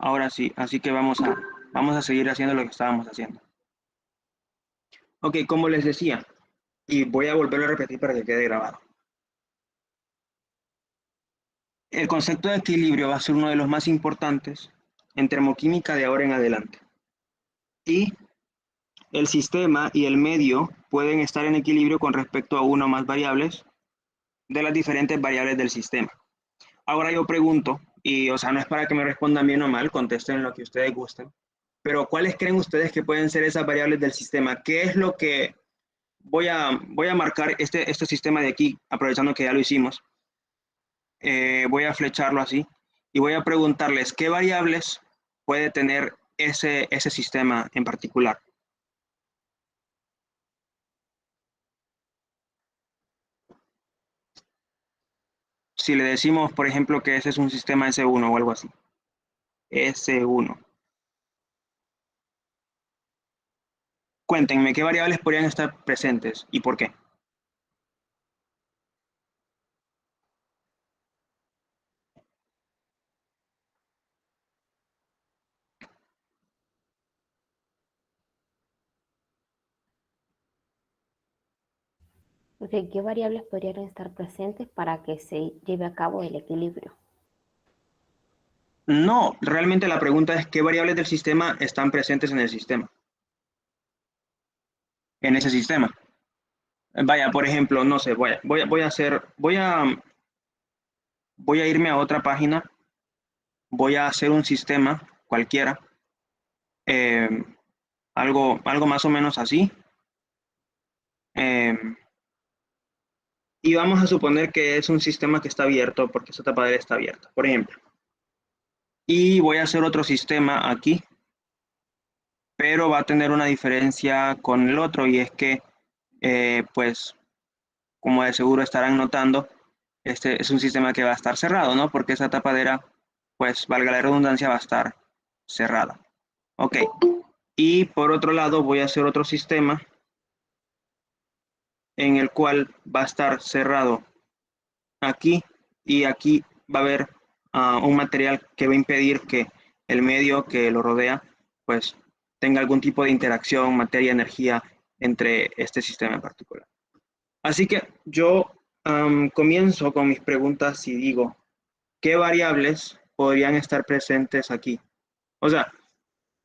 Ahora sí, así que vamos a seguir haciendo lo que estábamos haciendo. Ok, como les decía, y voy a volverlo a repetir para que quede grabado. El concepto de equilibrio va a ser uno de los más importantes en termoquímica de ahora en adelante. Y el sistema y el medio pueden estar en equilibrio con respecto a una o más variables de las diferentes variables del sistema. Ahora yo pregunto, y o sea, no es para que me respondan bien o mal, contesten lo que ustedes gusten, pero ¿cuáles creen ustedes que pueden ser esas variables del sistema? ¿Qué es lo que voy a marcar este sistema de aquí, aprovechando que ya lo hicimos? Voy a flecharlo así y voy a preguntarles qué variables puede tener ese sistema en particular. Si le decimos, por ejemplo, que ese es un sistema S1 o algo así. S1. Cuéntenme qué variables podrían estar presentes y por qué. Porque ¿qué variables podrían estar presentes para que se lleve a cabo el equilibrio? No, realmente la pregunta es qué variables del sistema están presentes en el sistema, en ese sistema. Vaya, por ejemplo, no sé, voy a irme a otra página, voy a hacer un sistema cualquiera, eh, algo más o menos así, eh, y vamos a suponer que es un sistema que está abierto porque esta tapadera está abierta, por ejemplo. Y voy a hacer otro sistema aquí, pero va a tener una diferencia con el otro y es que, pues, como de seguro estarán notando, este es un sistema que va a estar cerrado, ¿no? Porque esa tapadera, pues, valga la redundancia, va a estar cerrada. Ok. Y por otro lado, voy a hacer otro sistema en el cual va a estar cerrado aquí y aquí va a haber un material que va a impedir que el medio que lo rodea, pues, tenga algún tipo de interacción, materia, energía entre este sistema en particular. Así que yo comienzo con mis preguntas y digo, ¿qué variables podrían estar presentes aquí? O sea,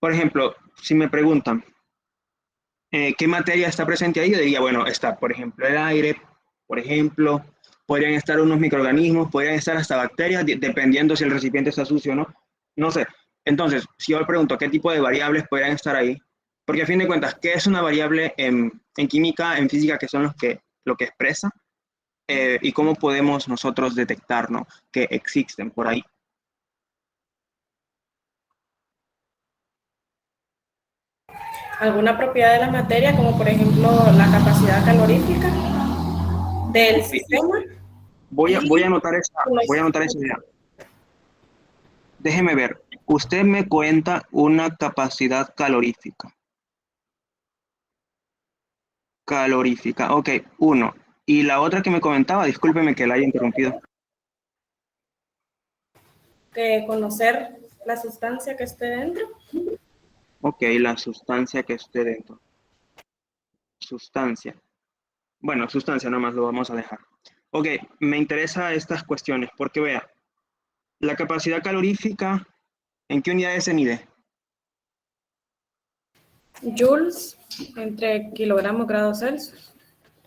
por ejemplo, si me preguntan, ¿qué materia está presente ahí? Yo diría, bueno, está, por ejemplo, el aire, por ejemplo, podrían estar unos microorganismos, podrían estar hasta bacterias, dependiendo si el recipiente está sucio o no. No sé. Entonces, si yo le pregunto qué tipo de variables podrían estar ahí, porque a fin de cuentas, ¿qué es una variable en química, en física, que son lo que expresa? Y cómo podemos nosotros detectar, ¿no?, que existen por ahí. Alguna propiedad de la materia, como por ejemplo la capacidad calorífica del Ok, sistema. voy a Y voy a anotar esa idea. Déjeme ver. Usted me cuenta una capacidad calorífica. Calorífica, ok, uno. Y la otra que me comentaba, discúlpeme que la haya interrumpido. conocer la sustancia que esté dentro. Ok, la sustancia que esté dentro. Sustancia. Bueno, sustancia nomás lo vamos a dejar. Ok, me interesa estas cuestiones porque vea, la capacidad calorífica, ¿en qué unidades se mide? Joules entre kilogramos grados Celsius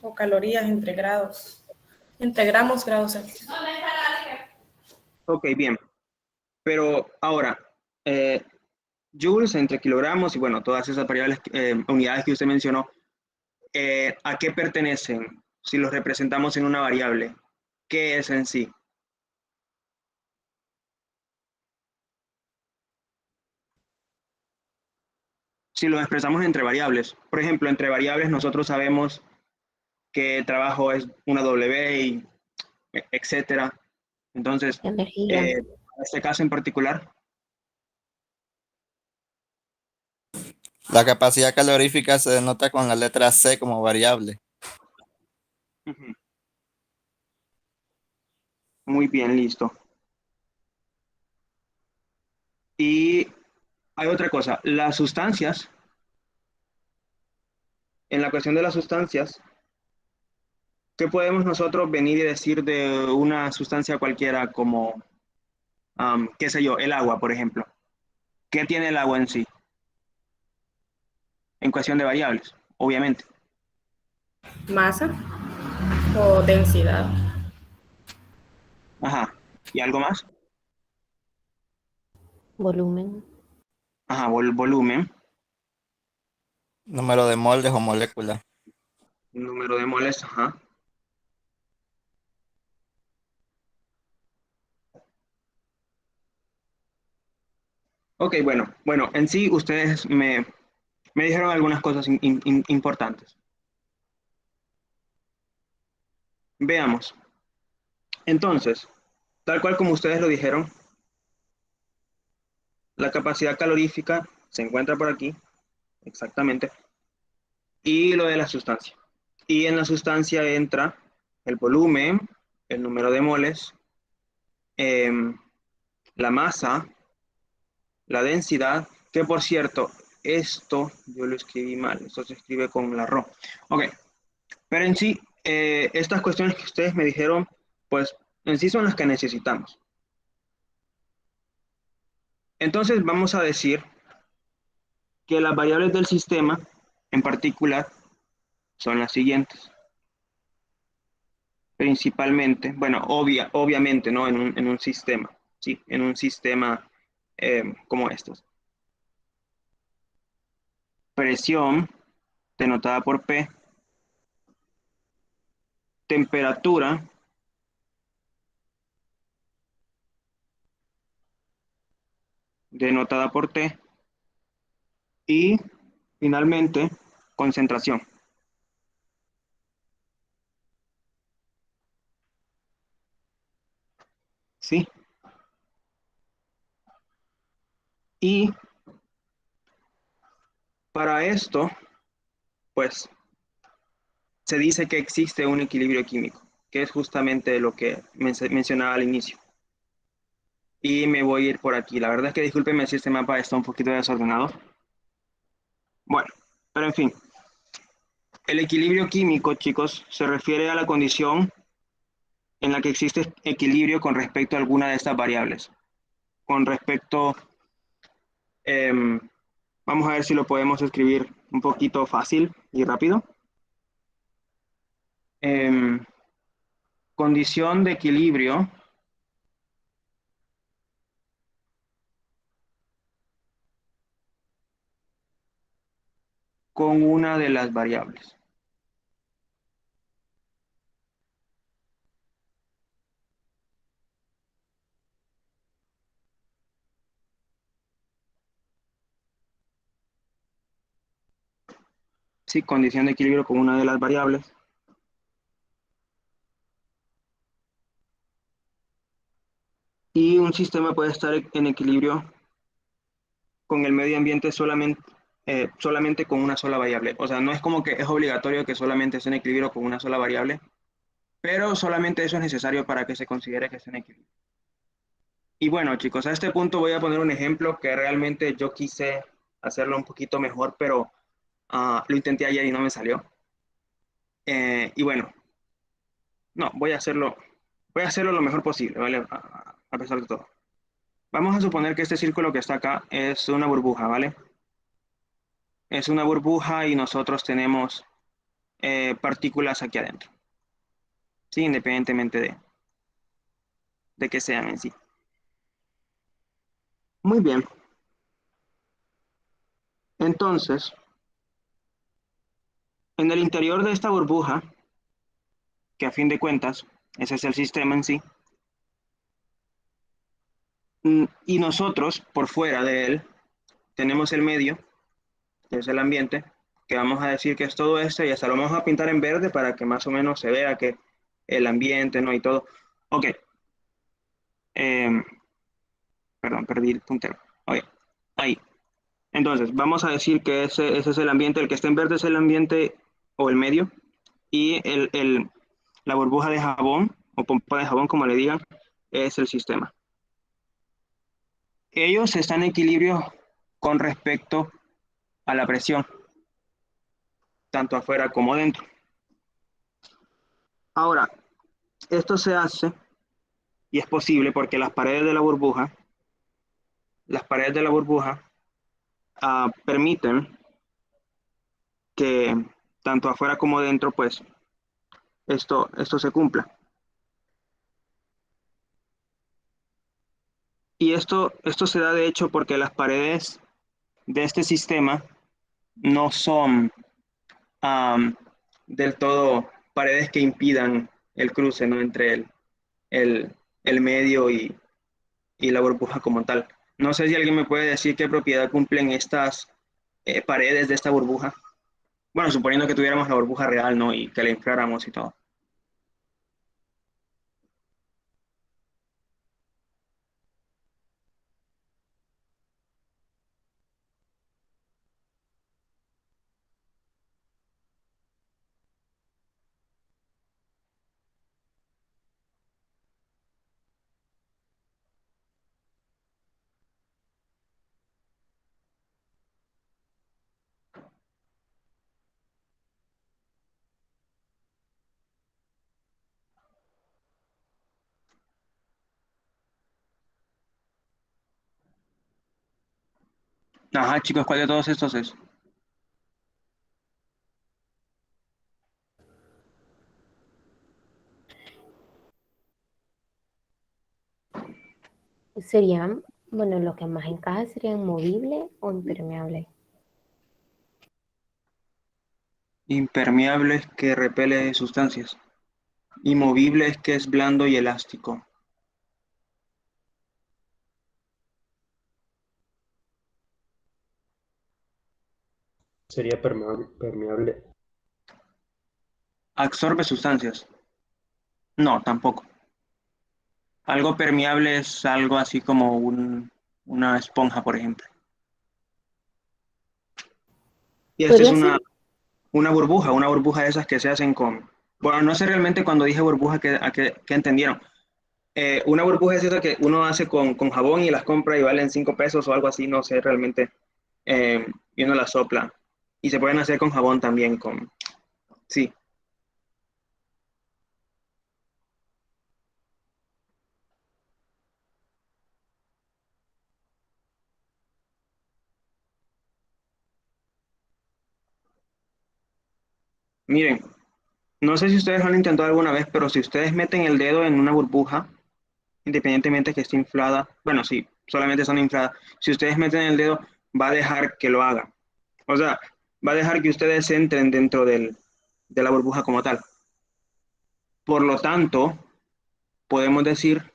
o calorías entre grados, entre gramos grados Celsius. Ok, bien. Pero ahora, eh, joules entre kilogramos y bueno, todas esas variables, unidades que usted mencionó, ¿a qué pertenecen? Si los representamos en una variable, ¿qué es en sí? Si lo expresamos entre variables, por ejemplo, entre variables nosotros sabemos que trabajo es una W y etcétera. Entonces, Energía. en este caso en particular, La capacidad calorífica se denota con la letra C como variable. ujú, muy bien, listo. Y hay otra cosa, las sustancias, en la cuestión de las sustancias, ¿qué podemos nosotros venir y decir de una sustancia cualquiera como, qué sé yo, el agua, por ejemplo? ¿Qué tiene el agua en sí? En cuestión de variables, obviamente. Masa o densidad. Ajá. ¿Y algo más? Volumen. Ajá, volumen, Número de moldes o moléculas. número de moles, ajá. Ok, bueno, en sí ustedes me dijeron algunas cosas importantes. Veamos. Entonces, tal cual como ustedes lo dijeron, la capacidad calorífica se encuentra por aquí, exactamente, y lo de la sustancia. Y en la sustancia entra el volumen, el número de moles, em, la masa, la densidad, que por cierto, esto yo lo escribí mal, esto se escribe con la RO. Ok, pero en sí, estas cuestiones que ustedes me dijeron, pues en sí son las que necesitamos. Entonces vamos a decir que las variables del sistema en particular son las siguientes. Principalmente, bueno, obviamente, ¿no? En un sistema, ¿sí? En un sistema como estos. Presión, denotada por P. Temperatura, denotada por T. Y finalmente, concentración. ¿Sí? Y para esto, pues, se dice que existe un equilibrio químico, que es justamente lo que mencionaba al inicio. Y me voy a ir por aquí. La verdad es que discúlpenme si este mapa está un poquito desordenado. Bueno, pero en fin, el equilibrio químico, chicos, se refiere a la condición en la que existe equilibrio con respecto a alguna de estas variables. Con respecto, eh, vamos a ver si lo podemos escribir un poquito fácil y rápido. Eh, condición de equilibrio con una de las variables. Sí, condición de equilibrio con una de las variables. Y un sistema puede estar en equilibrio con el medio ambiente solamente con una sola variable. O sea, no es como que es obligatorio que solamente esté en equilibrio con una sola variable, pero solamente eso es necesario para que se considere que esté en equilibrio. Y bueno, chicos, a este punto voy a poner un ejemplo que realmente yo quise hacerlo un poquito mejor, pero lo intenté ayer y no me salió. Y bueno, no, voy a hacerlo lo mejor posible, ¿vale? A pesar de todo. Vamos a suponer que este círculo que está acá es una burbuja, ¿vale? Es una burbuja y nosotros tenemos partículas aquí adentro, ¿sí? Independientemente de que sean en sí. Muy bien. Entonces, en el interior de esta burbuja, que a fin de cuentas, ese es el sistema en sí, y nosotros, por fuera de él, tenemos el medio, que es el ambiente, que vamos a decir que es todo esto, y hasta lo vamos a pintar en verde para que más o menos se vea que el ambiente, ¿no? Y todo. Ok. Eh, perdón, perdí el puntero. Ok, ahí. Entonces, vamos a decir que ese es el ambiente, el que está en verde es el ambiente o el medio, y la burbuja de jabón, o pompa de jabón, como le digan, es el sistema. ellos están en equilibrio con respecto a la presión, tanto afuera como dentro. Ahora, esto se hace y es posible porque las paredes de la burbuja permiten que tanto afuera como dentro, pues esto se cumpla. Y esto se da de hecho porque las paredes de este sistema no son del todo paredes que impidan el cruce, ¿no? Entre el, el medio y la burbuja como tal. No sé si alguien me puede decir qué propiedad cumplen estas paredes de esta burbuja. Bueno, suponiendo que tuviéramos la burbuja real, ¿no? Y que la infláramos y todo. Ajá, chicos, ¿cuál de todos estos es? Serían, bueno, lo que más encaja serían movible o impermeable. Impermeable es que repele sustancias. Y movible es que es blando y elástico. Sería permeable. Absorbe sustancias. No, tampoco. Algo permeable es algo así como una esponja, por ejemplo. Y esta es Podría ser, una burbuja de esas que se hacen con... Bueno, no sé realmente cuando dije burbuja qué entendieron. Una burbuja es esa que uno hace con jabón y las compra y valen 5 pesos o algo así, no sé realmente. Y uno las sopla. Y se pueden hacer con jabón también, Sí. Miren, no sé si ustedes lo han intentado alguna vez, pero si ustedes meten el dedo en una burbuja, independientemente que esté inflada, bueno, sí, solamente están infladas, si ustedes meten el dedo, va a dejar que lo haga. O sea, va a dejar que ustedes entren dentro de la burbuja como tal. Por lo tanto, podemos decir,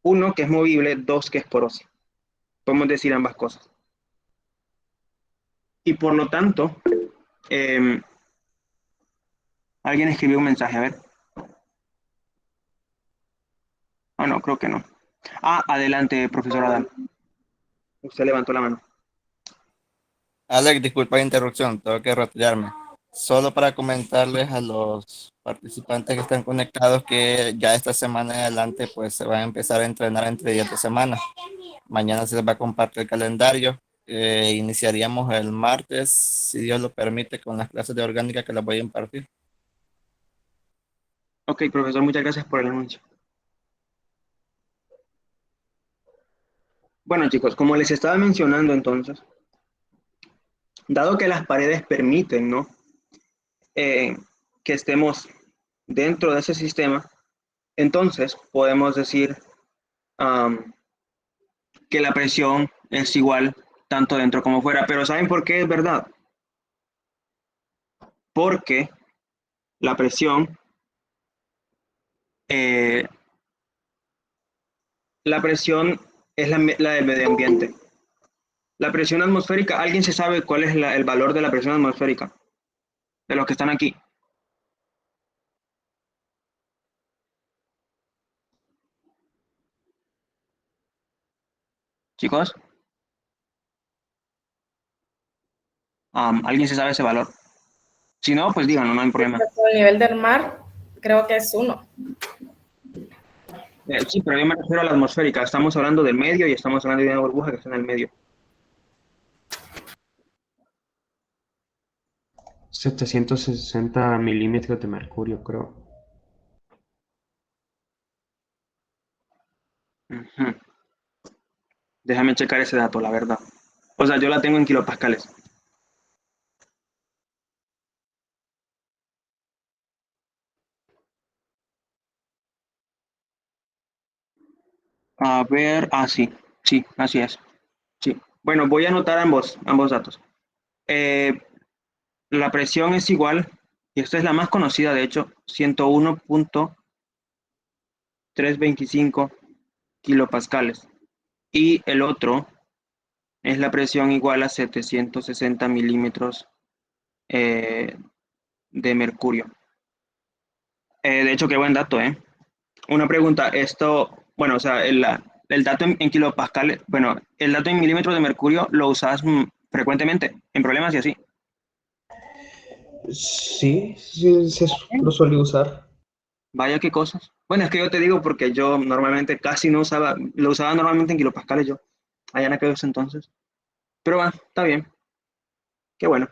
uno, que es movible, dos, que es porosa. Podemos decir ambas cosas. Y por lo tanto, eh, alguien escribió un mensaje, a ver. Ah, no, creo que no. Ah, adelante, profesor Adán. Usted levantó la mano. Alex, disculpa la interrupción, tengo que retirarme. Solo para comentarles a los participantes que están conectados que ya esta semana en adelante pues se van a empezar a entrenar entre días de semana. Mañana se les va a compartir el calendario. Iniciaríamos el martes, si Dios lo permite, con las clases de orgánica que les voy a impartir. Ok, profesor, muchas gracias por el anuncio. Bueno, chicos, como les estaba mencionando entonces, dado que las paredes permiten, ¿no? Eh, que estemos dentro de ese sistema, entonces podemos decir um, que la presión es igual tanto dentro como fuera. Pero ¿saben por qué es verdad? Porque la presión, eh, la presión es la del medio ambiente. La presión atmosférica, ¿alguien se sabe cuál es el valor de la presión atmosférica? De los que están aquí. Chicos, ¿alguien se sabe ese valor? Si no, pues díganlo, no hay problema. Respecto al nivel del mar, creo que es 1. Sí, pero yo me refiero a la atmosférica. Estamos hablando del medio y estamos hablando de una burbuja que está en el medio. 760 milímetros de mercurio, creo. Ujú. Déjame checar ese dato, la verdad. O sea, yo la tengo en kilopascales. A ver, sí, sí, así es. Sí. Bueno, voy a anotar ambos datos. Eh, la presión es igual, y esta es la más conocida, de hecho, 101.325 kilopascales. Y el otro es la presión igual a 760 milímetros eh, de mercurio. De hecho, qué buen dato, ¿eh? Una pregunta, bueno, o sea, el dato en kilopascales, bueno, el dato en milímetros de mercurio lo usas frecuentemente en problemas y así. Sí, sí, lo suele usar. Vaya qué cosas. Bueno, es que yo te digo porque yo normalmente casi no usaba, lo usaba normalmente en kilopascales yo, allá en aquellos entonces. Pero va, está bien, qué bueno.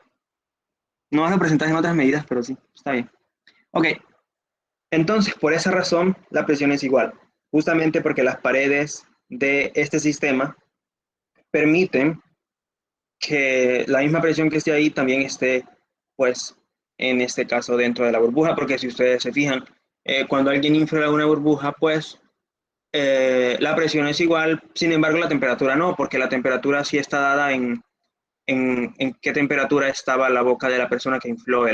No vas a presentar en otras medidas, pero sí, está bien. Ok, entonces por esa razón la presión es igual, justamente porque las paredes de este sistema permiten que la misma presión que esté ahí también esté, pues, en este caso dentro de la burbuja, porque si ustedes se fijan, cuando alguien infla una burbuja, pues la presión es igual, sin embargo la temperatura no, porque la temperatura sí está dada en qué temperatura estaba la boca de la persona que infló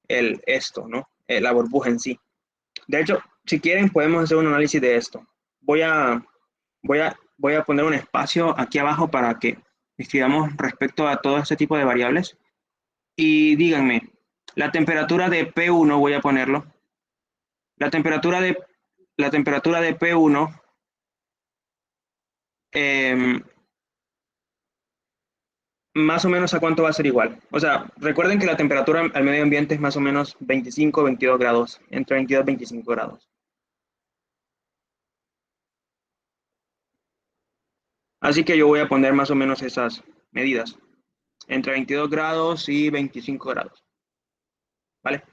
esto, ¿no? La burbuja en sí. De hecho, si quieren podemos hacer un análisis de esto. Voy a poner un espacio aquí abajo para que escribamos respecto a todo este tipo de variables. Y díganme, la temperatura de P1, voy a ponerlo. La temperatura de, la temperatura de P1 eh, más o menos a cuánto va a ser igual. O sea, recuerden que la temperatura al medio ambiente es más o menos 25, 22 grados, entre 22 y 25 grados. Así que yo voy a poner más o menos esas medidas, entre 22 grados y 25 grados, ¿vale?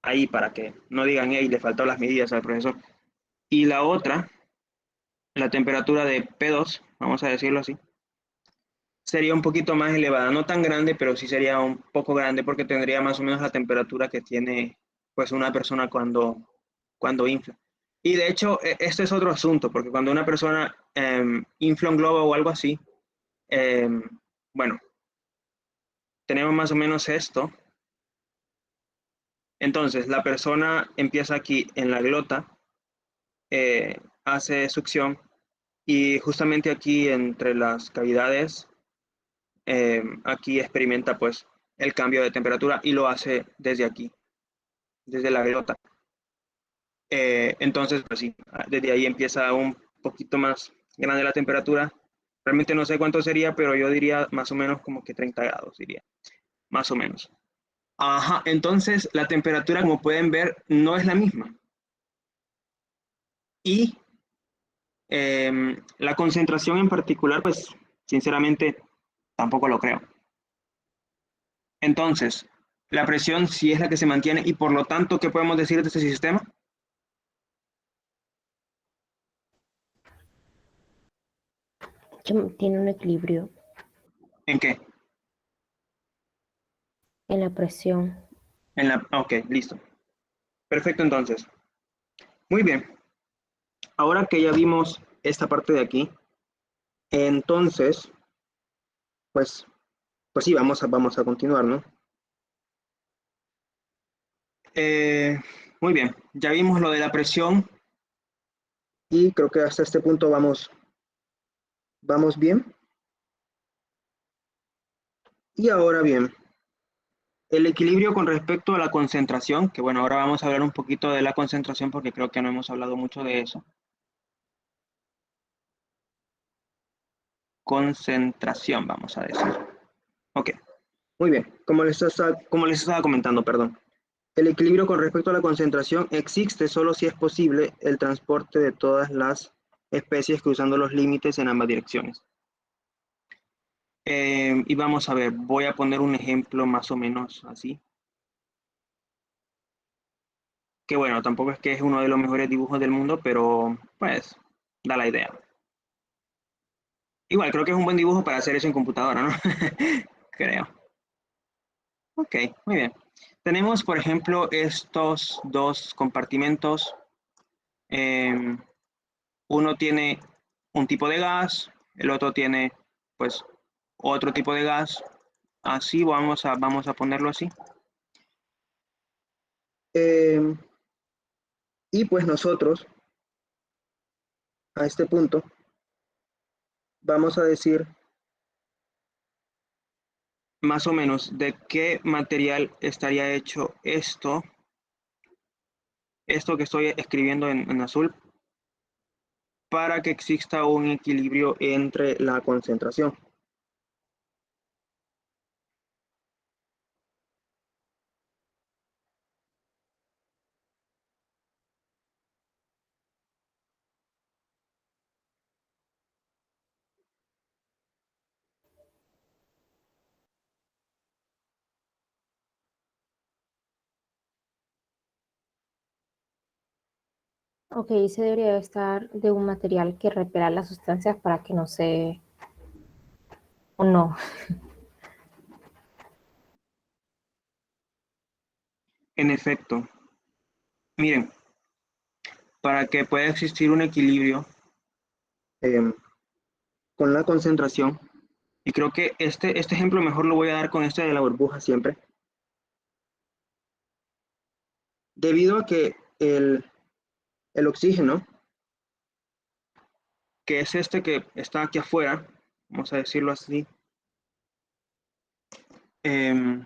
Ahí para que no digan, hey, le faltaron las medidas al profesor. Y la otra, la temperatura de P2, vamos a decirlo así, sería un poquito más elevada, no tan grande, pero sí sería un poco grande porque tendría más o menos la temperatura que tiene pues una persona cuando infla. Y de hecho, este es otro asunto, porque cuando una persona infla un globo o algo así, em, bueno, tenemos más o menos esto. Entonces, la persona empieza aquí en la glota, hace succión y justamente aquí entre las cavidades, aquí experimenta pues el cambio de temperatura y lo hace desde aquí, desde la glota. Entonces, pues sí, desde ahí empieza un poquito más grande la temperatura. Realmente no sé cuánto sería, pero yo diría más o menos como que 30 grados, diría, más o menos. Ajá, entonces la temperatura, como pueden ver, no es la misma. Y la concentración en particular, pues sinceramente tampoco lo creo. Entonces, la presión sí es la que se mantiene y por lo tanto, ¿qué podemos decir de este sistema? Tiene un equilibrio ¿En qué? en la presión. Ok, listo. Perfecto, entonces. Muy bien. Ahora que ya vimos esta parte de aquí, entonces, pues, pues sí, vamos a continuar, ¿no? Eh, muy bien, ya vimos lo de la presión y creo que hasta este punto vamos bien. Y ahora bien, el equilibrio con respecto a la concentración, que bueno, ahora vamos a hablar un poquito de la concentración porque creo que no hemos hablado mucho de eso. Concentración, vamos a decir. Ok, muy bien, como les estaba comentando, perdón. El equilibrio con respecto a la concentración existe solo si es posible el transporte de todas las especies cruzando los límites en ambas direcciones. Y vamos a ver, voy a poner un ejemplo más o menos así. Que bueno, tampoco es que es uno de los mejores dibujos del mundo, pero pues da la idea. Igual, creo que es un buen dibujo para hacer eso en computadora, ¿no? Creo. Ok, muy bien. Tenemos, por ejemplo, estos dos compartimentos. Eh, Uno tiene un tipo de gas, el otro tiene, pues, otro tipo de gas. Así vamos a ponerlo así. Y pues nosotros, a este punto, vamos a decir más o menos de qué material estaría hecho esto que estoy escribiendo en azul, para que exista un equilibrio entre la concentración. Ok, se debería estar de un material que repela las sustancias para que no se... o no. En efecto, miren, para que pueda existir un equilibrio eh, con la concentración, y creo que este ejemplo mejor lo voy a dar con este de la burbuja siempre, debido a que el oxígeno, que es este que está aquí afuera, vamos a decirlo así, eh,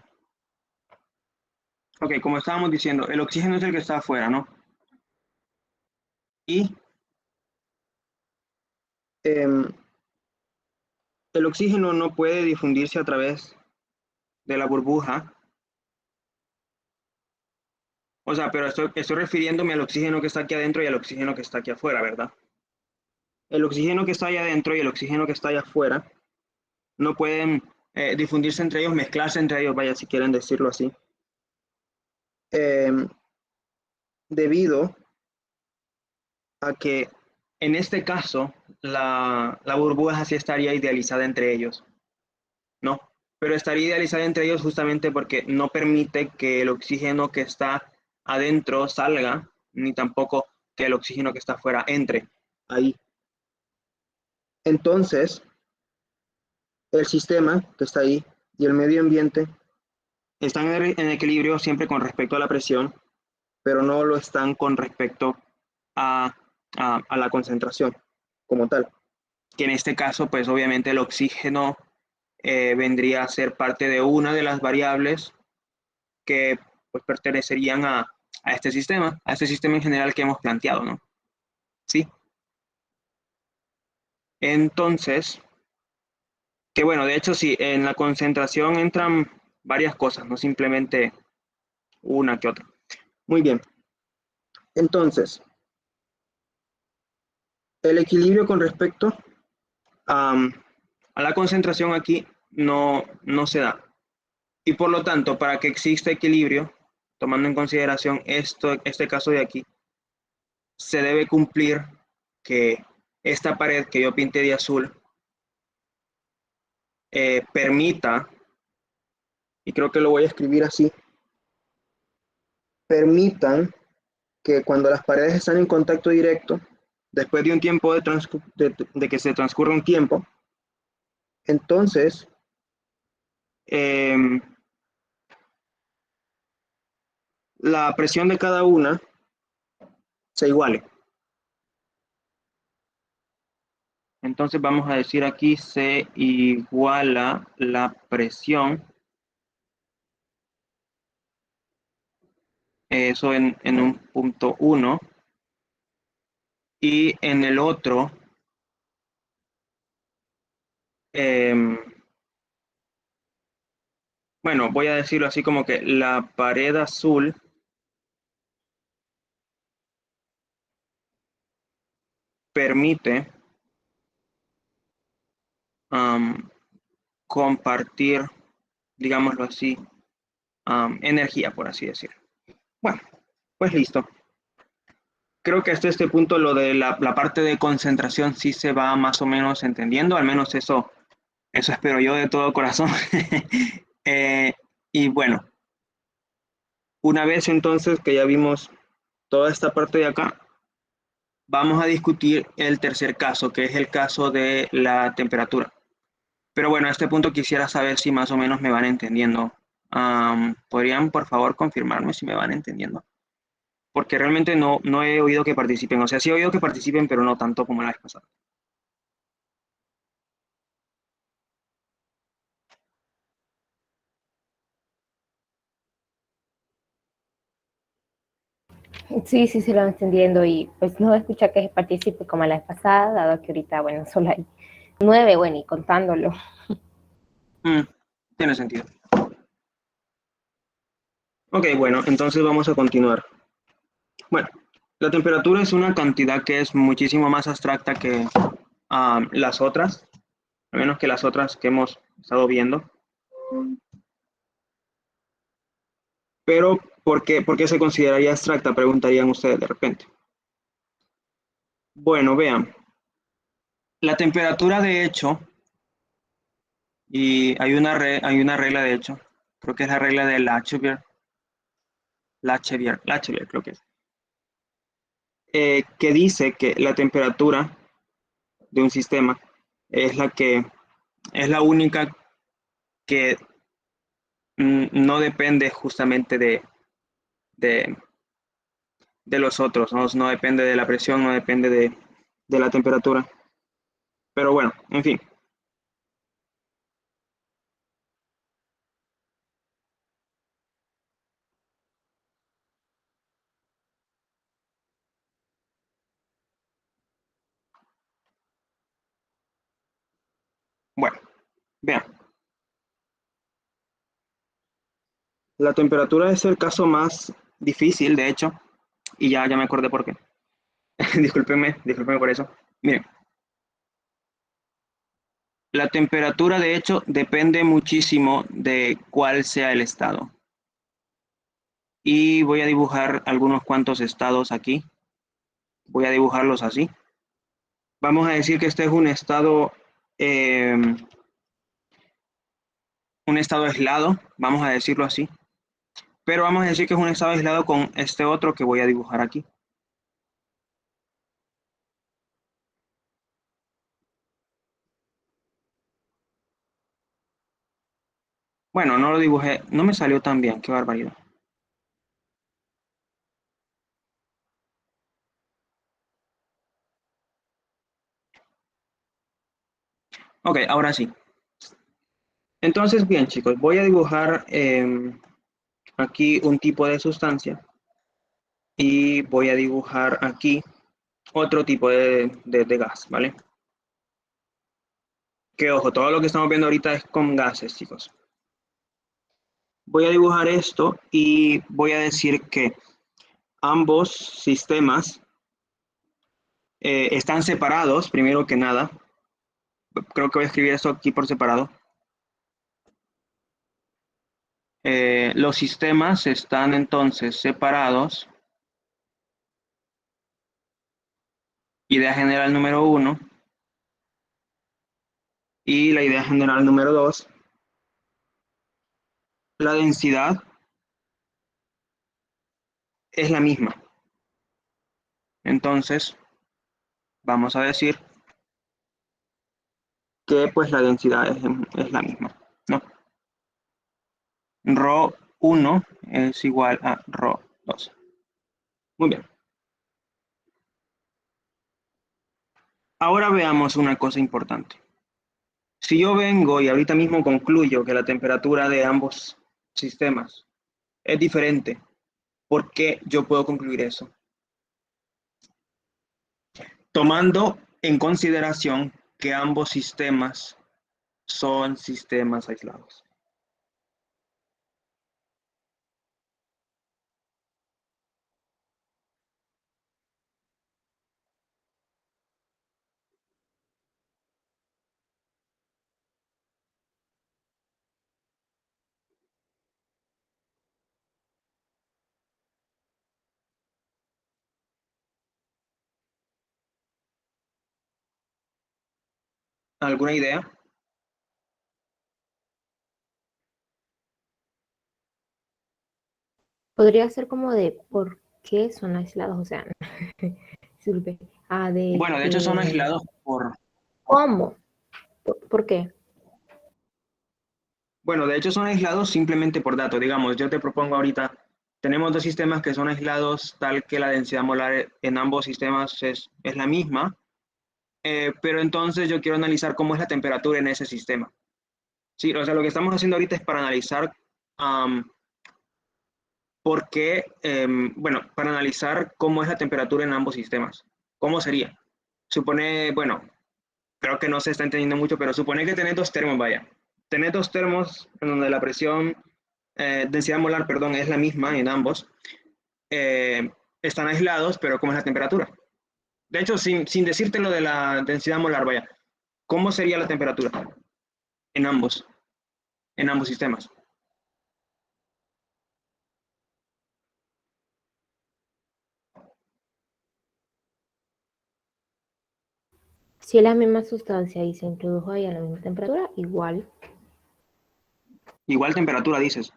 ok, como estábamos diciendo, el oxígeno es el que está afuera, ¿no? Y eh, el oxígeno no puede difundirse a través de la burbuja. O sea, pero estoy refiriéndome al oxígeno que está aquí adentro y al oxígeno que está aquí afuera, ¿verdad? El oxígeno que está allá adentro y el oxígeno que está allá afuera no pueden difundirse entre ellos, mezclarse entre ellos, vaya, si quieren decirlo así, eh, debido a que en este caso la burbuja sí estaría idealizada entre ellos, ¿no? Pero estaría idealizada entre ellos justamente porque no permite que el oxígeno que está adentro salga, ni tampoco que el oxígeno que está afuera entre ahí. Entonces, el sistema que está ahí y el medio ambiente están en equilibrio siempre con respecto a la presión, pero no lo están con respecto a, a la concentración como tal. Que en este caso, pues obviamente el oxígeno vendría a ser parte de una de las variables que pues, pertenecerían a este sistema en general que hemos planteado, ¿no? Sí. Entonces, que bueno, de hecho sí, en la concentración entran varias cosas, no simplemente una que otra. Muy bien. Entonces, el equilibrio con respecto a, a la concentración aquí no se da. Y por lo tanto, para que exista equilibrio, tomando en consideración este caso de aquí, se debe cumplir que esta pared que yo pinté de azul permita, y creo que lo voy a escribir así, permitan que cuando las paredes están en contacto directo, después de un tiempo de que se transcurra un tiempo, entonces eh, la presión de cada una se iguale. Entonces vamos a decir aquí se iguala la presión, eso en un punto 1, y en el otro, eh, bueno, voy a decirlo así como que la pared azul permite compartir, digámoslo así, energía, por así decirlo. Bueno, pues listo. Creo que hasta este punto lo de la parte de concentración sí se va más o menos entendiendo, al menos eso espero yo de todo corazón. Eh, y bueno, una vez entonces que ya vimos toda esta parte de acá, vamos a discutir el tercer caso, que es el caso de la temperatura. Pero bueno, a este punto quisiera saber si más o menos me van entendiendo. ¿Podrían, por favor, confirmarme si me van entendiendo? Porque realmente no he oído que participen. O sea, sí he oído que participen, pero no tanto como la vez pasada. Sí, sí, sí lo estoy entendiendo y pues no escucha que participe como la vez pasada, dado que ahorita, bueno, solo hay 9, bueno, y contándolo. Tiene sentido. Ok, bueno, entonces vamos a continuar. Bueno, la temperatura es una cantidad que es muchísimo más abstracta que las otras, al menos que las otras que hemos estado viendo. Pero, por qué se consideraría abstracta? Preguntarían ustedes de repente. Bueno, vean, la temperatura de hecho, y hay una regla de hecho, creo que es la regla de Lachevier creo que es, que dice que la temperatura de un sistema es es la única que no depende justamente de, de los otros, ¿no? No depende de la presión, no depende de la temperatura. Pero bueno, en fin. Bueno, vean. La temperatura es el caso más difícil, de hecho, y ya me acordé por qué. Discúlpenme por eso. Miren, la temperatura de hecho depende muchísimo de cuál sea el estado. Y voy a dibujar algunos cuantos estados aquí. Voy a dibujarlos así. Vamos a decir que este es eh, un estado aislado, vamos a decirlo así. Pero vamos a decir que es un estado aislado con este otro que voy a dibujar aquí. Bueno, no lo dibujé, no me salió tan bien, qué barbaridad. Ok, ahora sí. Entonces, bien chicos, voy a dibujar aquí un tipo de sustancia y voy a dibujar aquí otro tipo de gas, ¿vale? Que ojo, todo lo que estamos viendo ahorita es con gases, chicos. Voy a dibujar esto y voy a decir que ambos sistemas están separados, primero que nada. Creo que voy a escribir esto aquí por separado. Los sistemas están entonces separados. Idea general número 1 y la idea general número 2. La densidad es la misma. Entonces, vamos a decir que pues la densidad es la misma, ¿no? Rho 1 es igual a Rho 2. Muy bien. Ahora veamos una cosa importante. Si yo vengo y ahorita mismo concluyo que la temperatura de ambos sistemas es diferente, ¿por qué yo puedo concluir eso? Tomando en consideración que ambos sistemas son sistemas aislados. ¿Alguna idea? Podría ser como de por qué son aislados, o sea, disculpe, de Bueno, de hecho son que, aislados por... ¿cómo? ¿Por qué? Bueno, de hecho son aislados simplemente por datos. Digamos, yo te propongo ahorita, tenemos dos sistemas que son aislados tal que la densidad molar en ambos sistemas es la misma, pero entonces yo quiero analizar cómo es la temperatura en ese sistema. Sí, o sea, lo que estamos haciendo ahorita es para analizar por qué, bueno, para analizar cómo es la temperatura en ambos sistemas. ¿Cómo sería? Supone, bueno, creo que no se está entendiendo mucho, pero supone que tenés dos termos, vaya. Tenés dos termos en donde la presión, densidad molar, perdón, es la misma en ambos. Eh, Están aislados, pero ¿cómo es la temperatura? De hecho, sin decirte lo de la densidad molar, vaya, ¿cómo sería la temperatura en ambos sistemas? Si es la misma sustancia y se introdujo ahí a la misma temperatura, igual. Igual temperatura, dices.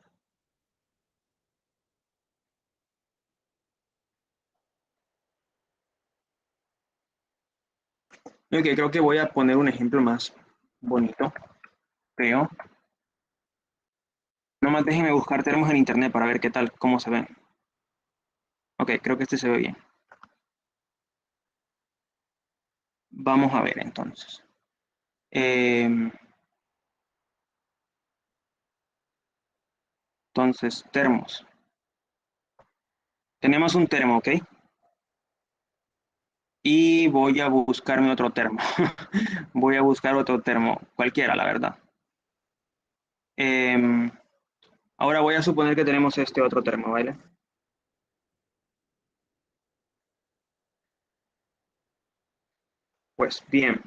Ok, creo que voy a poner un ejemplo más bonito, creo. Nomás déjenme buscar termos en internet para ver qué tal, cómo se ven. Ok, creo que este se ve bien. Vamos a ver entonces. Entonces, termos. Tenemos un termo, ¿ok? Y voy a buscarme otro termo. Voy a buscar otro termo, cualquiera, la verdad. Em, Ahora voy a suponer que tenemos este otro termo, ¿vale? Pues bien.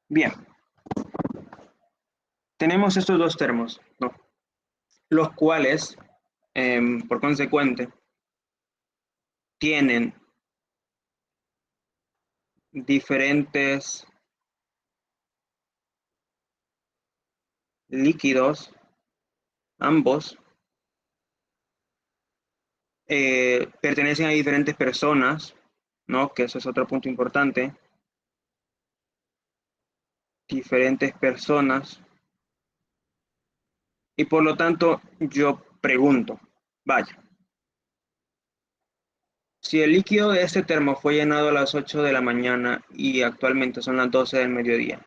Bien. Tenemos estos dos termos, ¿no? Los cuales, por consecuente, tienen diferentes líquidos, ambos, pertenecen a diferentes personas, ¿no? Que eso es otro punto importante. Diferentes personas. Y por lo tanto, yo pregunto, vaya, si el líquido de este termo fue llenado a las 8 de la mañana y actualmente son las 12 del mediodía,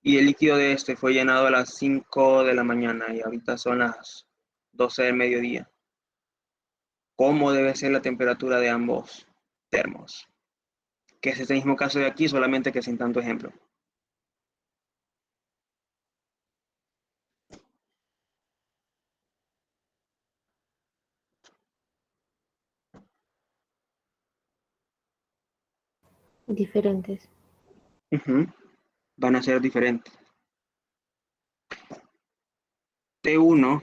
y el líquido de este fue llenado a las 5 de la mañana y ahorita son las 12 del mediodía, ¿cómo debe ser la temperatura de ambos termos? Que es este mismo caso de aquí, solamente que sin tanto ejemplo. Diferentes. Ujú. Van a ser diferentes. T1,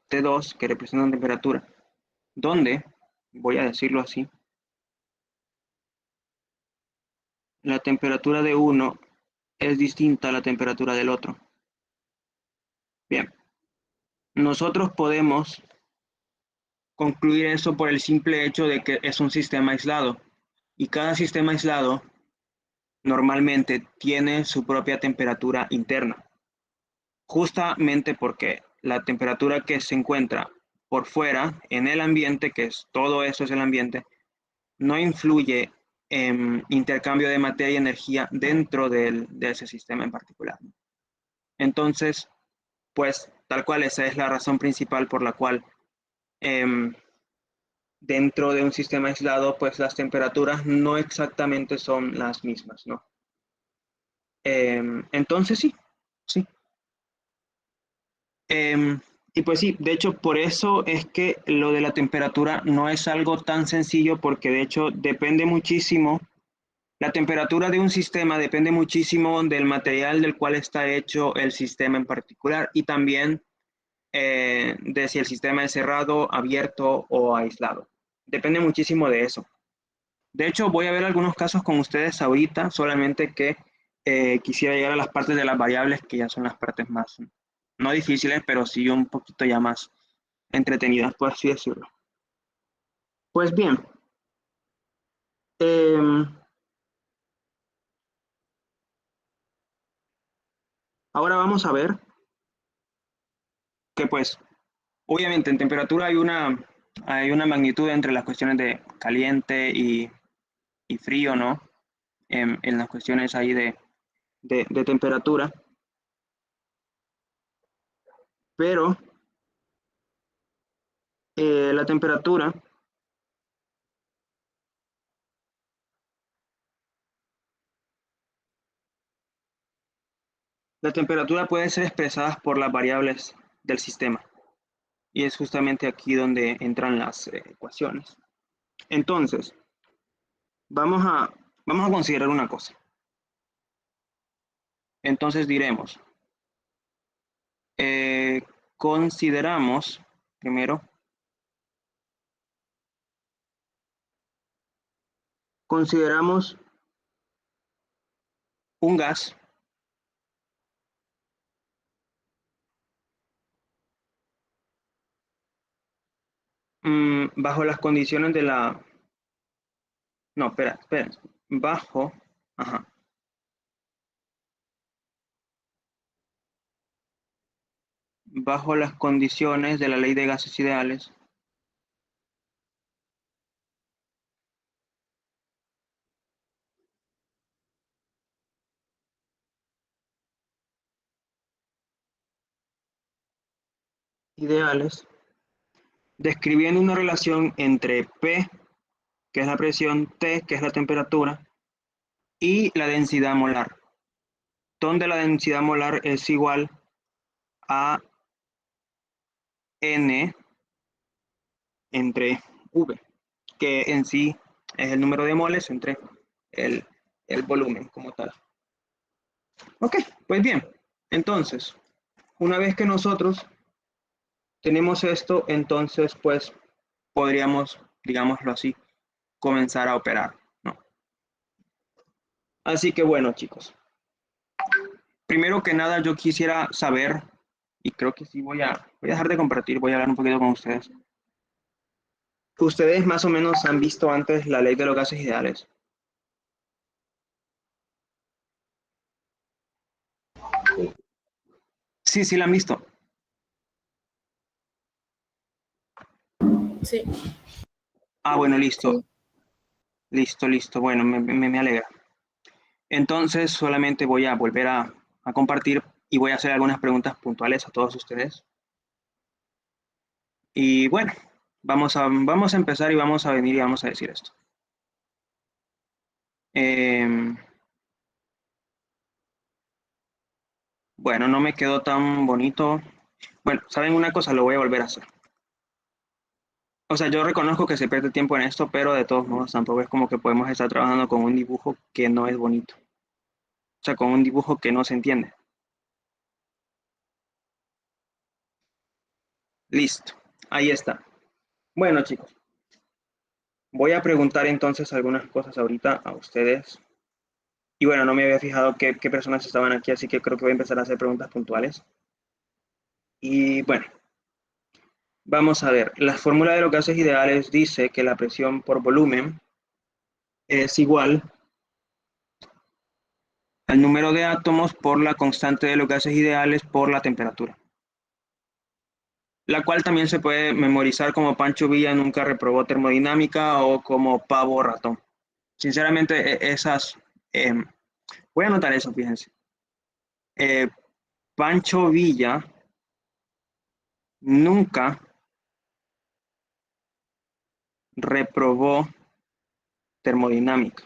T2, que representan temperatura, donde, voy a decirlo así, la temperatura de uno es distinta a la temperatura del otro. Bien, nosotros podemos concluir eso por el simple hecho de que es un sistema aislado y cada sistema aislado normalmente tiene su propia temperatura interna, justamente porque la temperatura que se encuentra por fuera en el ambiente, que es todo eso es el ambiente, no influye en intercambio de materia y energía dentro de ese sistema en particular. Entonces, pues tal cual esa es la razón principal por la cual eh, dentro de un sistema aislado, pues las temperaturas no exactamente son las mismas, ¿no? Entonces sí, sí. Y pues sí, de hecho por eso es que lo de la temperatura no es algo tan sencillo porque de hecho depende muchísimo, la temperatura de un sistema depende muchísimo del material del cual está hecho el sistema en particular y también de si el sistema es cerrado, abierto o aislado. Depende muchísimo de eso. De hecho, voy a ver algunos casos con ustedes ahorita, solamente que quisiera llegar a las partes de las variables, que ya son las partes más, no difíciles, pero sí un poquito ya más entretenidas, por así decirlo. Pues bien, ahora vamos a ver que pues, obviamente en temperatura hay una magnitud entre las cuestiones de caliente y frío, ¿no? En las cuestiones ahí de temperatura, pero la temperatura puede ser expresada por las variables del sistema. Y es justamente aquí donde entran las ecuaciones. Entonces, vamos a, vamos a considerar una cosa. Entonces diremos, consideramos, primero, consideramos un gas bajo las condiciones de la... No, espera. Bajo, ajá, bajo las condiciones de la ley de gases ideales, describiendo una relación entre P, que es la presión, T, que es la temperatura, y la densidad molar, donde la densidad molar es igual a N entre V, que en sí es el número de moles entre el, el volumen como tal. Ok, pues bien, entonces, una vez que nosotros tenemos esto, entonces pues podríamos, digámoslo así, comenzar a operar, ¿no? Así que bueno, chicos, primero que nada yo quisiera saber, y creo que sí voy a dejar de compartir, voy a hablar un poquito con ustedes. ¿Ustedes más o menos han visto antes la ley de los gases ideales? Sí, sí la han visto. Sí. Ah, bueno, listo. Sí. Listo. Bueno, me alegra. Entonces, solamente voy a volver a compartir y voy a hacer algunas preguntas puntuales a todos ustedes. Y bueno, vamos a empezar y vamos a venir y vamos a decir esto. Bueno, no me quedó tan bonito. Bueno, ¿saben una cosa? Lo voy a volver a hacer. O sea, yo reconozco que se pierde tiempo en esto, pero de todos modos tampoco es como que podemos estar trabajando con un dibujo que no es bonito. O sea, con un dibujo que no se entiende. Listo, ahí está. Bueno, chicos, voy a preguntar entonces algunas cosas ahorita a ustedes. Y bueno, no me había fijado qué personas estaban aquí, así que creo que voy a empezar a hacer preguntas puntuales. Y bueno, vamos a ver. La fórmula de los gases ideales dice que la presión por volumen es igual al número de átomos por la constante de los gases ideales por la temperatura. La cual también se puede memorizar como Pancho Villa nunca reprobó termodinámica o como Pavo Ratón. Sinceramente, voy a anotar eso, fíjense. Pancho Villa nunca reprobó termodinámica.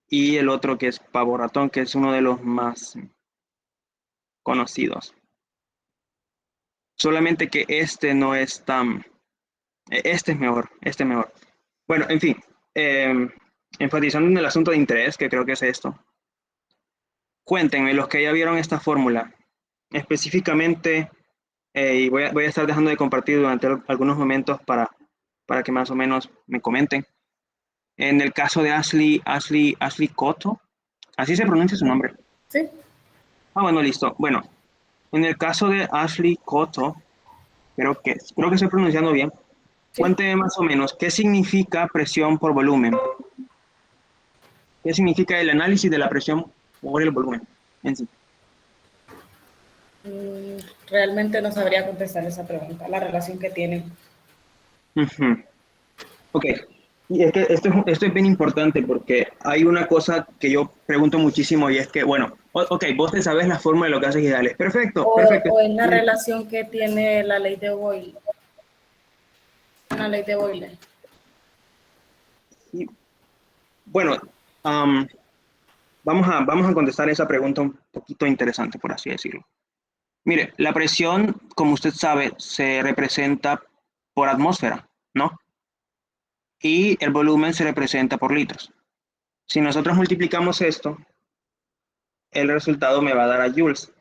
Y el otro que es Pavo Ratón, que es uno de los más conocidos. Solamente que este no es tan... Este es mejor. Bueno, en fin, enfatizando en el asunto de interés, que creo que es esto. Cuéntenme, los que ya vieron esta fórmula, específicamente y voy a estar dejando de compartir durante algunos momentos para que más o menos me comenten. En el caso de Ashley Cotto, así se pronuncia su nombre. Sí. Ah, bueno, listo. Bueno, en el caso de Ashley Cotto, creo que estoy pronunciando bien. Sí. Cuénteme más o menos, ¿qué significa presión por volumen? ¿Qué significa el análisis de la presión por el volumen en sí? Realmente no sabría contestar esa pregunta, la relación que tienen. Ujú. Ok, y es que esto es bien importante porque hay una cosa que yo pregunto muchísimo y es que, bueno, ok, vos te sabes la fórmula de los gases ideales. Perfecto, perfecto. O es la relación que tiene la ley de Boyle. La ley de Boyle. Y, bueno, um, vamos a contestar esa pregunta un poquito interesante, por así decirlo. Mire, la presión, como usted sabe, se representa por atmósfera, ¿no? Y el volumen se representa por litros. Si nosotros multiplicamos esto, el resultado me va a dar a joules.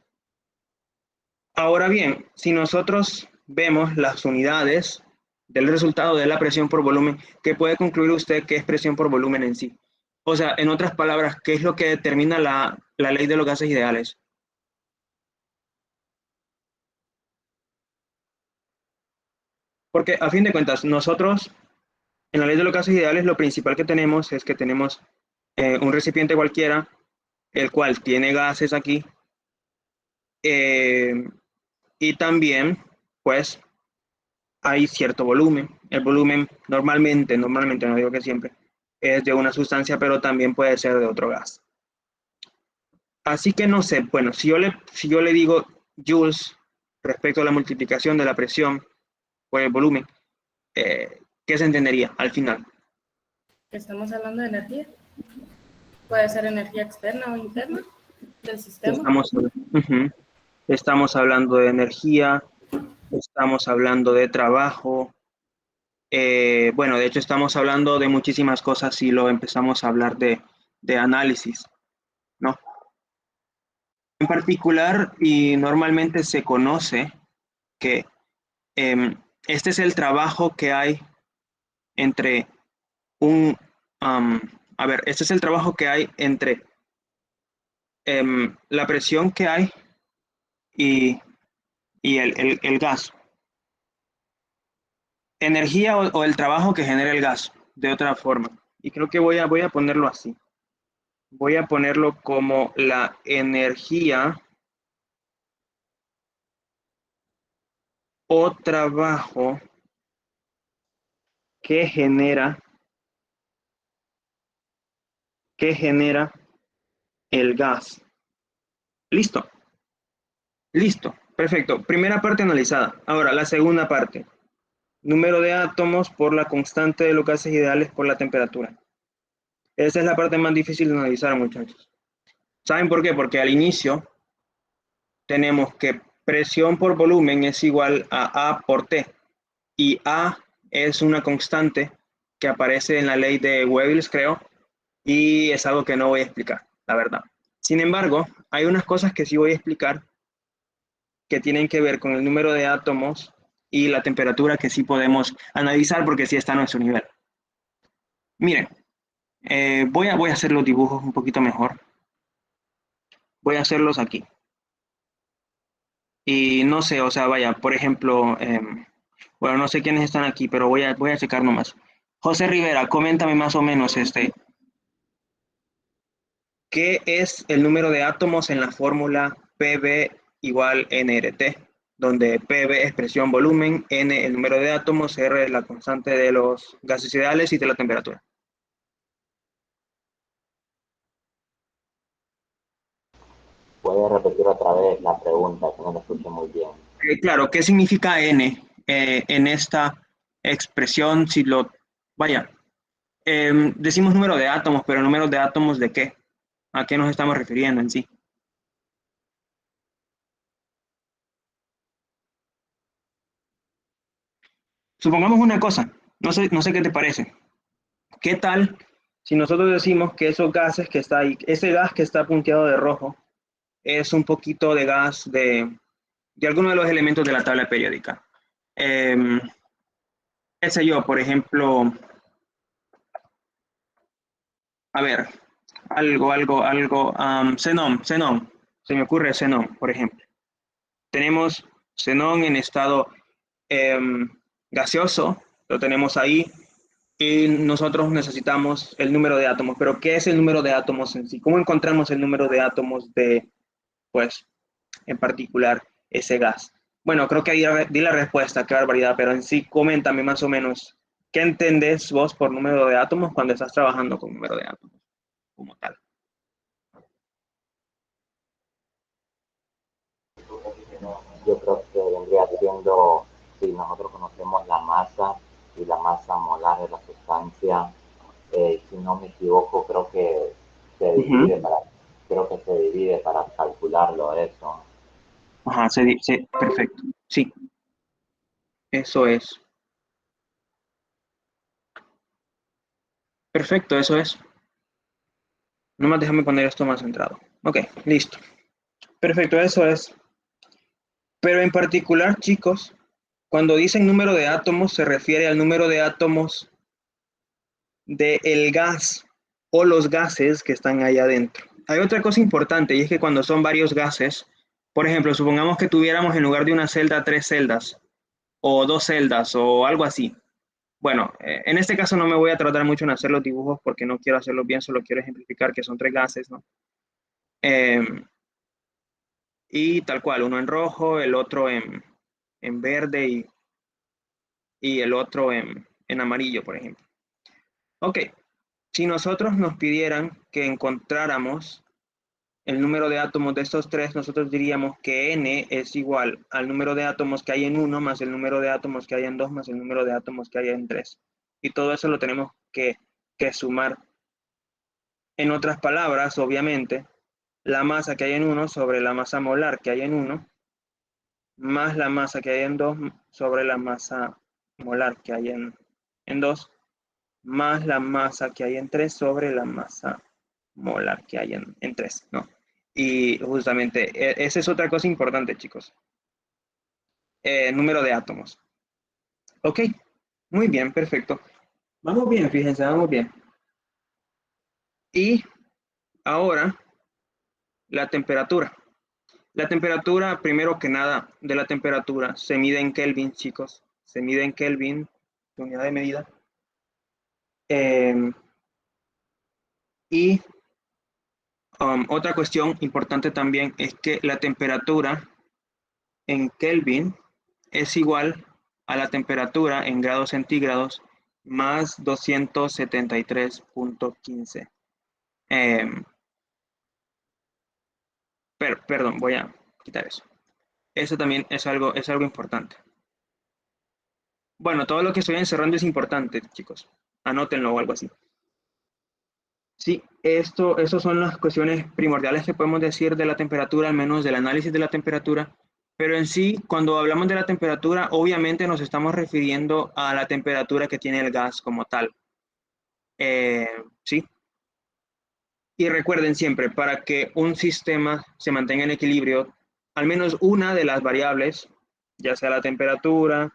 Ahora bien, si nosotros vemos las unidades del resultado de la presión por volumen, ¿qué puede concluir usted que es presión por volumen en sí? O sea, en otras palabras, ¿qué es lo que determina la ley de los gases ideales? Porque a fin de cuentas, nosotros en la ley de los gases ideales lo principal que tenemos es que tenemos un recipiente cualquiera, el cual tiene gases aquí, eh, y también, pues, hay cierto volumen. El volumen normalmente, no digo que siempre, es de una sustancia, pero también puede ser de otro gas. Así que no sé, bueno, si yo le digo joules respecto a la multiplicación de la presión por el volumen, ¿qué se entendería al final? Estamos hablando de energía. Puede ser energía externa o interna del sistema. Estamos hablando de energía, estamos hablando de trabajo. Bueno, de hecho estamos hablando de muchísimas cosas si lo empezamos a hablar de análisis, ¿no? En particular, y normalmente se conoce que este es el trabajo que hay entre un, a ver, este es el trabajo que hay entre la presión que hay y, y el gas. Energía o el trabajo que genera el gas, de otra forma. Y creo que voy a ponerlo así. Voy a ponerlo como la energía o trabajo que genera el gas. Listo, listo, perfecto. Primera parte analizada. Ahora, la segunda parte. Número de átomos por la constante de los gases ideales por la temperatura. Esa es la parte más difícil de analizar, muchachos. ¿Saben por qué? Porque al inicio tenemos que presión por volumen es igual a A por T. Y A es una constante que aparece en la ley de Webels, creo, y es algo que no voy a explicar, la verdad. Sin embargo, hay unas cosas que sí voy a explicar que tienen que ver con el número de átomos y la temperatura que sí podemos analizar porque sí está a nuestro nivel. Miren, voy a hacer los dibujos un poquito mejor. Voy a hacerlos aquí. Y no sé, o sea, vaya, por ejemplo, bueno, no sé quiénes están aquí, pero voy a checar nomás. José Rivera, coméntame más o menos ¿qué es el número de átomos en la fórmula PV igual nRT? Donde PV es presión, volumen, N el número de átomos, R es la constante de los gases ideales y de la temperatura. Puede repetir otra vez la pregunta, que no la escuché muy bien. Claro, ¿qué significa N en esta expresión? Vaya, decimos número de átomos, pero número de átomos ¿de qué? ¿A qué nos estamos refiriendo en sí? Supongamos una cosa, no sé qué te parece. ¿Qué tal si nosotros decimos que esos gases que está ahí, ese gas que está punteado de rojo, es un poquito de gas alguno de los elementos de la tabla periódica. Qué sé yo, por ejemplo, a ver, xenón, se me ocurre xenón, por ejemplo. Tenemos xenón en estado gaseoso, lo tenemos ahí, y nosotros necesitamos el número de átomos. Pero ¿qué es el número de átomos en sí? ¿Cómo encontramos el número de átomos de, pues, en particular, ese gas? Bueno, creo que ahí di la respuesta, qué barbaridad, pero en sí, coméntame más o menos, ¿qué entendés vos por número de átomos cuando estás trabajando con número de átomos como tal? Yo creo que vendría siendo, si nosotros conocemos la masa y la masa molar de la sustancia, si no me equivoco, creo que se divide para, creo que se divide para calcularlo eso. Ajá, perfecto. Sí, eso es. Perfecto, eso es. Nomás déjame poner esto más centrado. Ok, listo. Perfecto, eso es. Pero en particular, chicos, cuando dicen número de átomos, se refiere al número de átomos del gas o los gases que están ahí adentro. Hay otra cosa importante y es que cuando son varios gases, por ejemplo, supongamos que tuviéramos en lugar de una celda 3 celdas o 2 celdas o algo así. Bueno, en este caso no me voy a tratar mucho en hacer los dibujos porque no quiero hacerlos bien, solo quiero ejemplificar que son 3 gases, ¿no? Y tal cual, uno en rojo, el otro en verde y el otro en amarillo, por ejemplo. Ok, si nosotros nos pidieran que encontráramos el número de átomos de estos tres, nosotros diríamos que n es igual al número de átomos que hay en 1 más el número de átomos que hay en 2 más el número de átomos que hay en 3. Y todo eso lo tenemos que sumar. En otras palabras, obviamente, la masa que hay en 1 sobre la masa molar que hay en 1, más la masa que hay en 2 sobre la masa molar que hay en 2, más la masa que hay en 3 sobre la masa molar que hay en 3, ¿no? Y justamente, esa es otra cosa importante, chicos. Número de átomos. Ok, muy bien, perfecto. Vamos bien, fíjense, vamos bien. Y ahora, la temperatura. La temperatura, primero que nada, de la temperatura se mide en Kelvin, chicos. Se mide en Kelvin, unidad de medida. Y otra cuestión importante también es que la temperatura en Kelvin es igual a la temperatura en grados centígrados más 273.15. Perdón, voy a quitar eso. Eso también es algo importante. Bueno, todo lo que estoy encerrando es importante, chicos. Anótenlo o algo así. Sí, esas son las cuestiones primordiales que podemos decir de la temperatura, al menos del análisis de la temperatura. Pero en sí, cuando hablamos de la temperatura, obviamente nos estamos refiriendo a la temperatura que tiene el gas como tal. Sí. Y recuerden siempre, para que un sistema se mantenga en equilibrio, al menos una de las variables, ya sea la temperatura,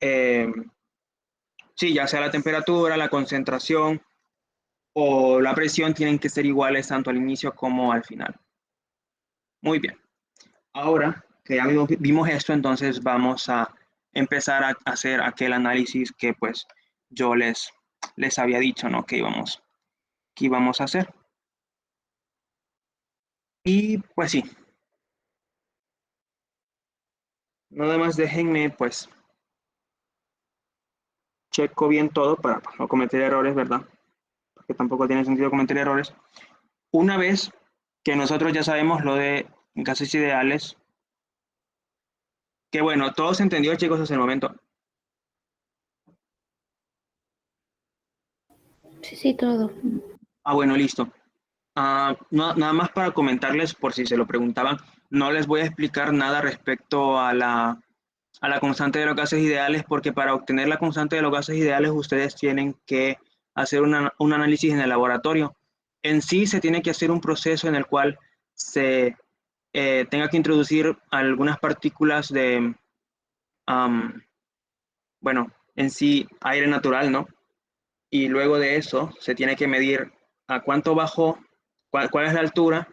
ya sea la temperatura, la concentración o la presión, tienen que ser iguales tanto al inicio como al final. Muy bien. Ahora que ya vimos esto, entonces vamos a empezar a hacer aquel análisis que pues yo les había dicho, ¿no? Que íbamos a hacer. Y pues sí. Nada más déjenme pues checo bien todo para no cometer errores, ¿verdad? Porque tampoco tiene sentido cometer errores. Una vez que nosotros ya sabemos lo de gases ideales, que bueno, todo se entendió, chicos, hasta el momento. Sí, todo. Bueno, listo. Nada más para comentarles, por si se lo preguntaban, no les voy a explicar nada respecto a la constante de los gases ideales, porque para obtener la constante de los gases ideales ustedes tienen que hacer un análisis en el laboratorio. En sí se tiene que hacer un proceso en el cual se tenga que introducir algunas partículas de, bueno, en sí aire natural, ¿no? Y luego de eso se tiene que medir a cuánto bajó, cuál es la altura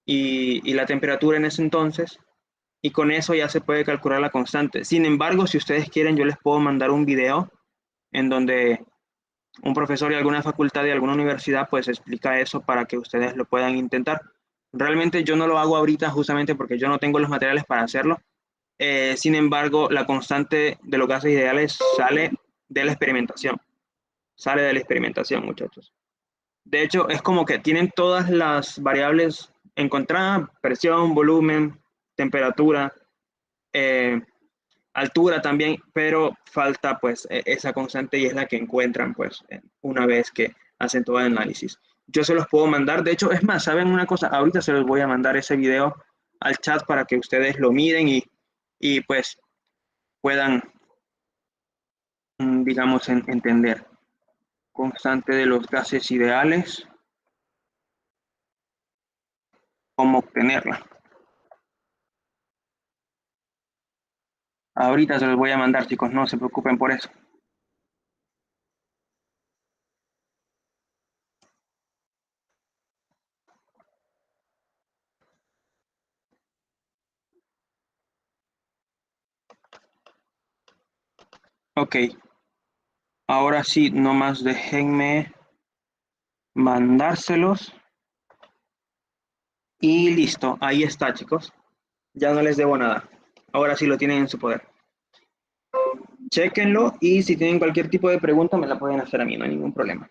y la temperatura en ese entonces, y con eso ya se puede calcular la constante. Sin embargo, si ustedes quieren, yo les puedo mandar un video en donde un profesor de alguna facultad de alguna universidad pues explica eso para que ustedes lo puedan intentar. Realmente yo no lo hago ahorita justamente porque yo no tengo los materiales para hacerlo. Sin embargo, la constante de los gases ideales sale de la experimentación. Sale de la experimentación, muchachos. De hecho, es como que tienen todas las variables encontradas: presión, volumen, temperatura, eh, altura también, pero falta pues esa constante y es la que encuentran pues una vez que hacen todo el análisis. Yo se los puedo mandar, de hecho, es más, ¿saben una cosa? Ahorita se los voy a mandar ese video al chat para que ustedes lo miren y pues puedan, digamos, entender. Constante de los gases ideales, cómo obtenerla. Ahorita se los voy a mandar, chicos, no se preocupen por eso. Ok, ahora sí, nomás déjenme mandárselos. Y listo, ahí está, chicos. Ya no les debo nada. Ahora sí lo tienen en su poder. Chéquenlo y si tienen cualquier tipo de pregunta me la pueden hacer a mí, no hay ningún problema.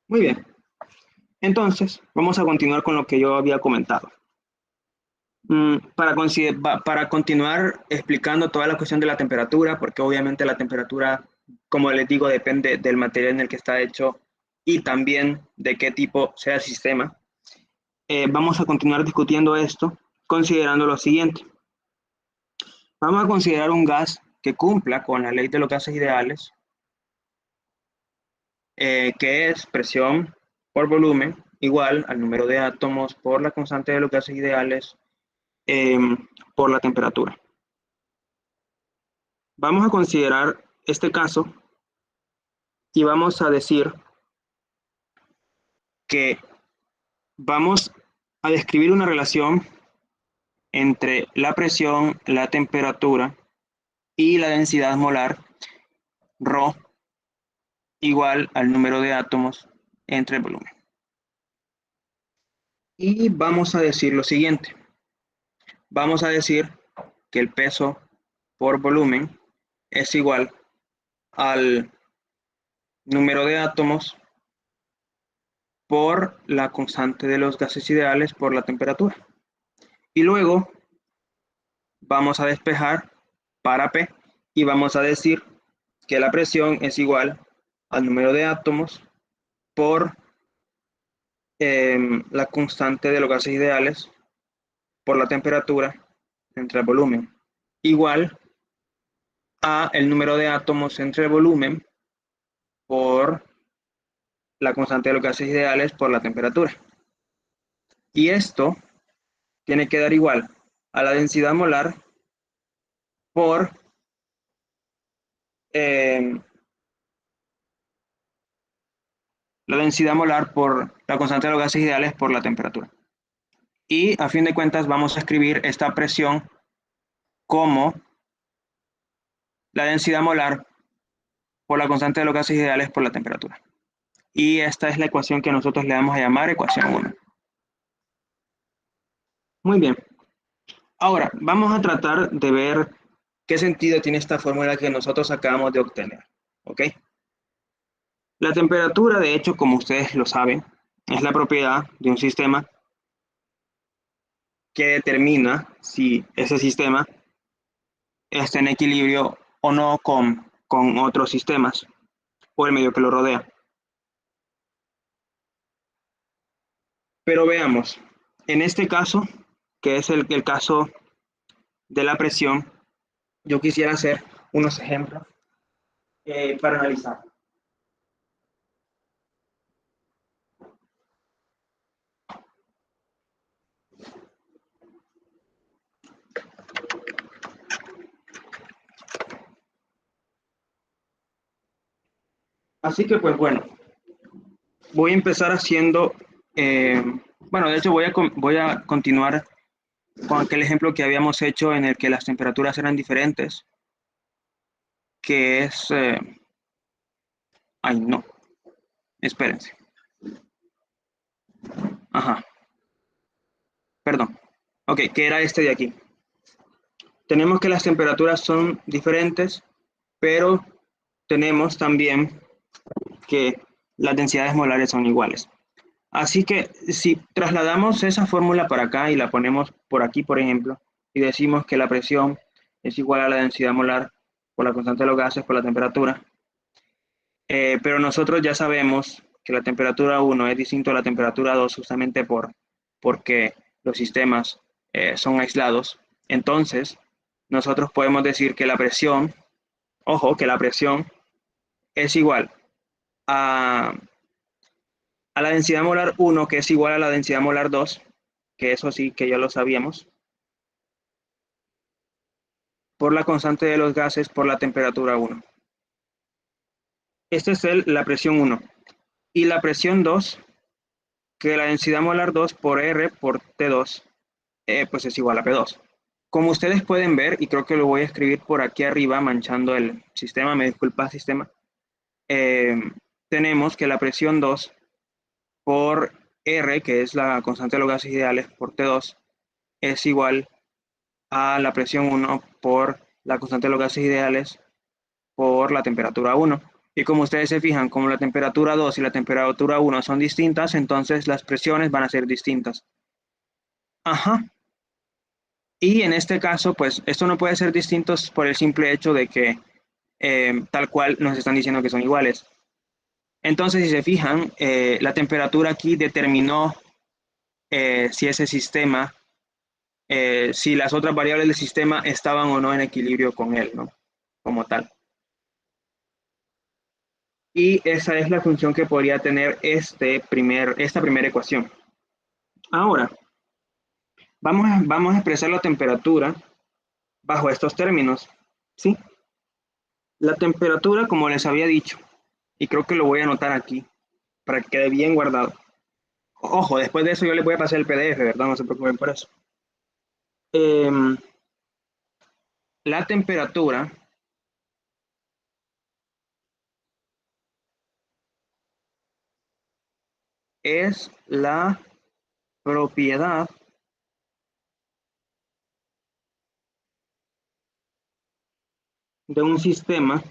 Muy bien. Entonces, vamos a continuar con lo que yo había comentado. Para continuar explicando toda la cuestión de la temperatura, porque obviamente la temperatura, como les digo, depende del material en el que está hecho y también de qué tipo sea el sistema. Vamos a continuar discutiendo esto considerando lo siguiente. Vamos a considerar un gas que cumpla con la ley de los gases ideales, que es presión por volumen igual al número de átomos por la constante de los gases ideales eh, por la temperatura. Vamos a considerar este caso y vamos a decir que vamos a describir una relación entre la presión, la temperatura y la densidad molar, ρ, igual al número de átomos entre el volumen. Y vamos a decir lo siguiente. Vamos a decir que el peso por volumen es igual al número de átomos por la constante de los gases ideales por la temperatura. Y luego vamos a despejar para P y vamos a decir que la presión es igual al número de átomos por la constante de los gases ideales por la temperatura entre el volumen, igual a el número de átomos entre el volumen por la constante de los gases ideales por la temperatura. Y esto tiene que dar igual a la densidad molar por la densidad molar por la constante de los gases ideales por la temperatura. Y a fin de cuentas vamos a escribir esta presión como la densidad molar por la constante de los gases ideales por la temperatura. Y esta es la ecuación que nosotros le vamos a llamar ecuación 1. Muy bien. Ahora, vamos a tratar de ver qué sentido tiene esta fórmula que nosotros acabamos de obtener. ¿Ok? La temperatura, de hecho, como ustedes lo saben, es la propiedad de un sistema que determina si ese sistema está en equilibrio o no con otros sistemas o el medio que lo rodea. Pero veamos, en este caso, que es el caso de la presión, yo quisiera hacer unos ejemplos para analizar. Así que pues bueno, voy a empezar haciendo, bueno, de hecho voy a continuar con aquel ejemplo que habíamos hecho en el que las temperaturas eran diferentes, que es, ay no, espérense, ajá, perdón, ok, que era este de aquí. Tenemos que las temperaturas son diferentes, pero tenemos también que las densidades molares son iguales. Así que si trasladamos esa fórmula para acá y la ponemos por aquí, por ejemplo, y decimos que la presión es igual a la densidad molar por la constante de los gases por la temperatura, pero nosotros ya sabemos que la temperatura 1 es distinto a la temperatura 2 justamente porque los sistemas son aislados. Entonces, nosotros podemos decir que la presión, ojo, que la presión es igual a la densidad molar 1, que es igual a la densidad molar 2, que eso sí que ya lo sabíamos, por la constante de los gases por la temperatura 1. Esta es la presión 1. Y la presión 2, que la densidad molar 2 por R por T2, pues es igual a P2. Como ustedes pueden ver, y creo que lo voy a escribir por aquí arriba, manchando el sistema, me disculpa sistema, tenemos que la presión 2 por R, que es la constante de los gases ideales, por T2, es igual a la presión 1 por la constante de los gases ideales por la temperatura 1. Y como ustedes se fijan, como la temperatura 2 y la temperatura 1 son distintas, entonces las presiones van a ser distintas. Ajá. Y en este caso, pues esto no puede ser distinto por el simple hecho de que tal cual nos están diciendo que son iguales. Entonces, si se fijan, la temperatura aquí determinó si ese sistema, si las otras variables del sistema estaban o no en equilibrio con él, ¿no? Como tal. Y esa es la función que podría tener esta primera ecuación. Ahora, vamos a expresar la temperatura bajo estos términos, ¿sí? La temperatura, como les había dicho, y creo que lo voy a anotar aquí, para que quede bien guardado. Ojo, después de eso yo les voy a pasar el PDF, ¿verdad? No se preocupen por eso. La temperatura es la propiedad de un sistema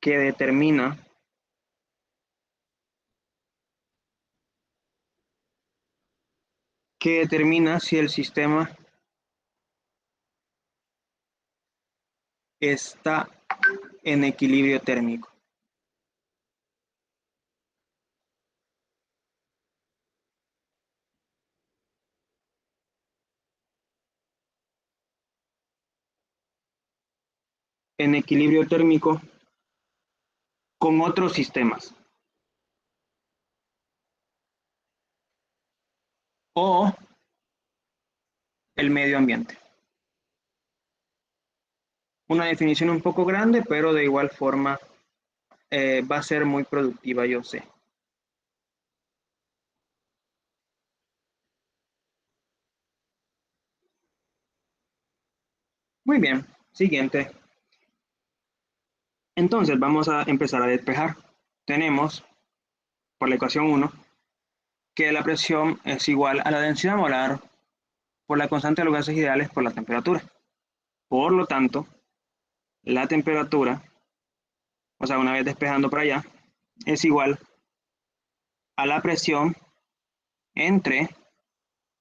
que determina si el sistema está en equilibrio térmico. En equilibrio térmico con otros sistemas. O el medio ambiente. Una definición un poco grande, pero de igual forma va a ser muy productiva, yo sé. Muy bien, siguiente. Entonces vamos a empezar a despejar. Tenemos, por la ecuación 1, que la presión es igual a la densidad molar por la constante de los gases ideales por la temperatura. Por lo tanto, la temperatura, o sea, una vez despejando para allá, es igual a la presión entre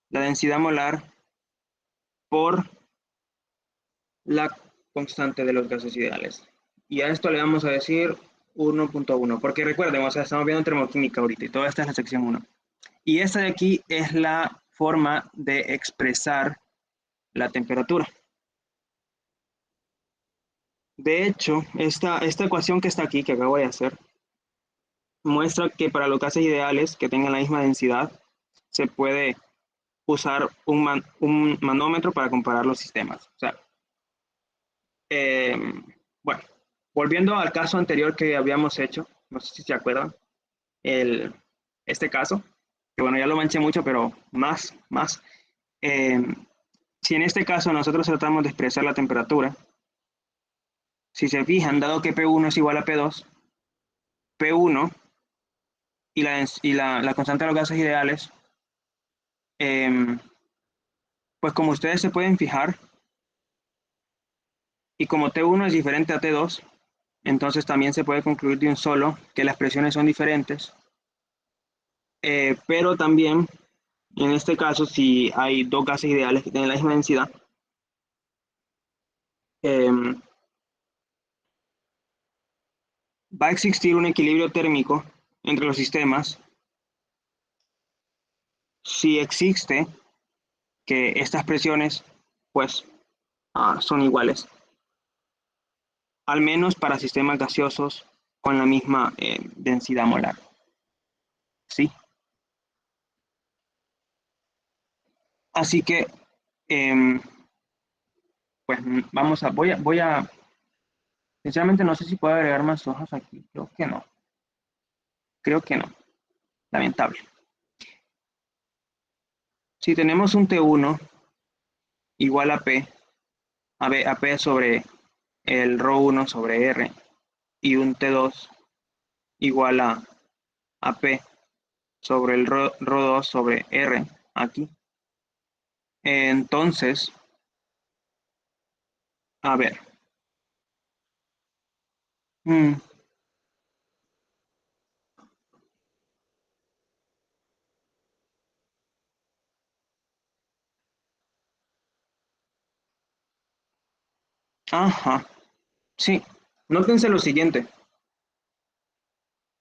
la densidad molar por la constante de los gases ideales. Y a esto le vamos a decir 1.1, porque recuerden, o sea, estamos viendo termoquímica ahorita y toda esta es la sección 1. Y esta de aquí es la forma de expresar la temperatura. De hecho, esta ecuación que está aquí, que acabo de hacer, muestra que para los gases ideales que tengan la misma densidad, se puede usar un manómetro para comparar los sistemas. O sea, bueno, volviendo al caso anterior que habíamos hecho, no sé si se acuerdan, este caso, que bueno, ya lo manché mucho, pero más. Si en este caso nosotros tratamos de expresar la temperatura, si se fijan, dado que P1 es igual a P2, P1 y la constante de los gases ideales, pues como ustedes se pueden fijar, y como T1 es diferente a T2, entonces también se puede concluir de un solo que las presiones son diferentes, pero también en este caso, si hay dos gases ideales que tienen la misma densidad, va a existir un equilibrio térmico entre los sistemas si existe que estas presiones pues son iguales, al menos para sistemas gaseosos con la misma densidad molar. ¿Sí? Así que, pues voy a, sinceramente no sé si puedo agregar más hojas aquí, creo que no, lamentable. Si tenemos un T1 igual a P sobre el ρ1 sobre R, y un T2 igual a P sobre el ρ2 sobre R, aquí. Entonces, a ver. Ajá, sí. Nótense lo siguiente.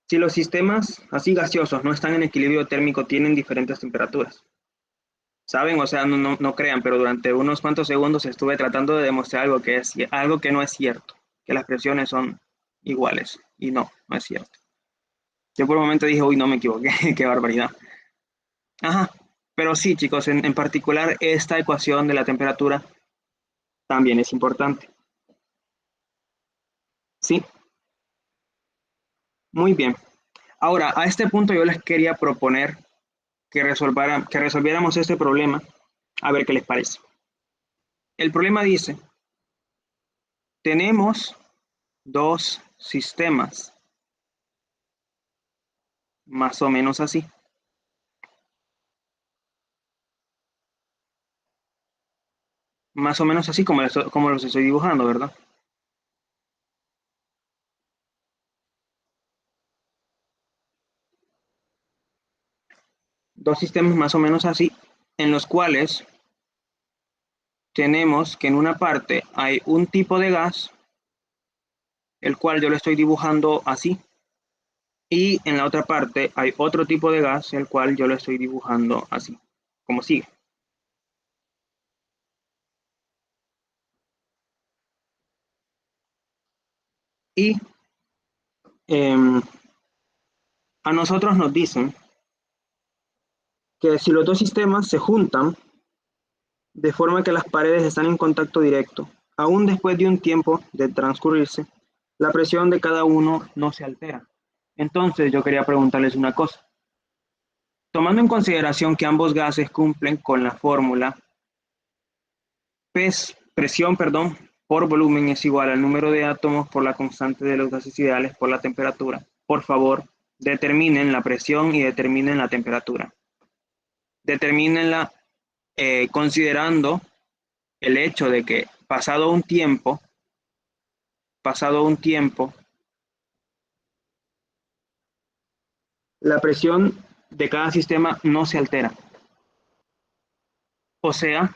Si los sistemas así gaseosos no están en equilibrio térmico, tienen diferentes temperaturas. ¿Saben? O sea, no crean, pero durante unos cuantos segundos estuve tratando de demostrar algo que no es cierto, que las presiones son iguales. Y no es cierto. Yo por un momento dije, uy, no me equivoqué, qué barbaridad. Ajá, pero sí, chicos, en particular esta ecuación de la temperatura también es importante. Sí, muy bien. Ahora, a este punto yo les quería proponer que resolviéramos este problema, a ver qué les parece. El problema dice, tenemos dos sistemas, más o menos así. Más o menos así como los estoy dibujando, ¿verdad? Dos sistemas más o menos así, en los cuales tenemos que en una parte hay un tipo de gas, el cual yo lo estoy dibujando así, y en la otra parte hay otro tipo de gas, el cual yo lo estoy dibujando así, como sigue. Y a nosotros nos dicen que si los dos sistemas se juntan de forma que las paredes están en contacto directo, aún después de un tiempo de transcurrirse, la presión de cada uno no se altera. Entonces yo quería preguntarles una cosa. Tomando en consideración que ambos gases cumplen con la fórmula presión por volumen es igual al número de átomos por la constante de los gases ideales por la temperatura, por favor, determinen la presión y determinen la temperatura. Determínenla considerando el hecho de que pasado un tiempo, la presión de cada sistema no se altera. O sea,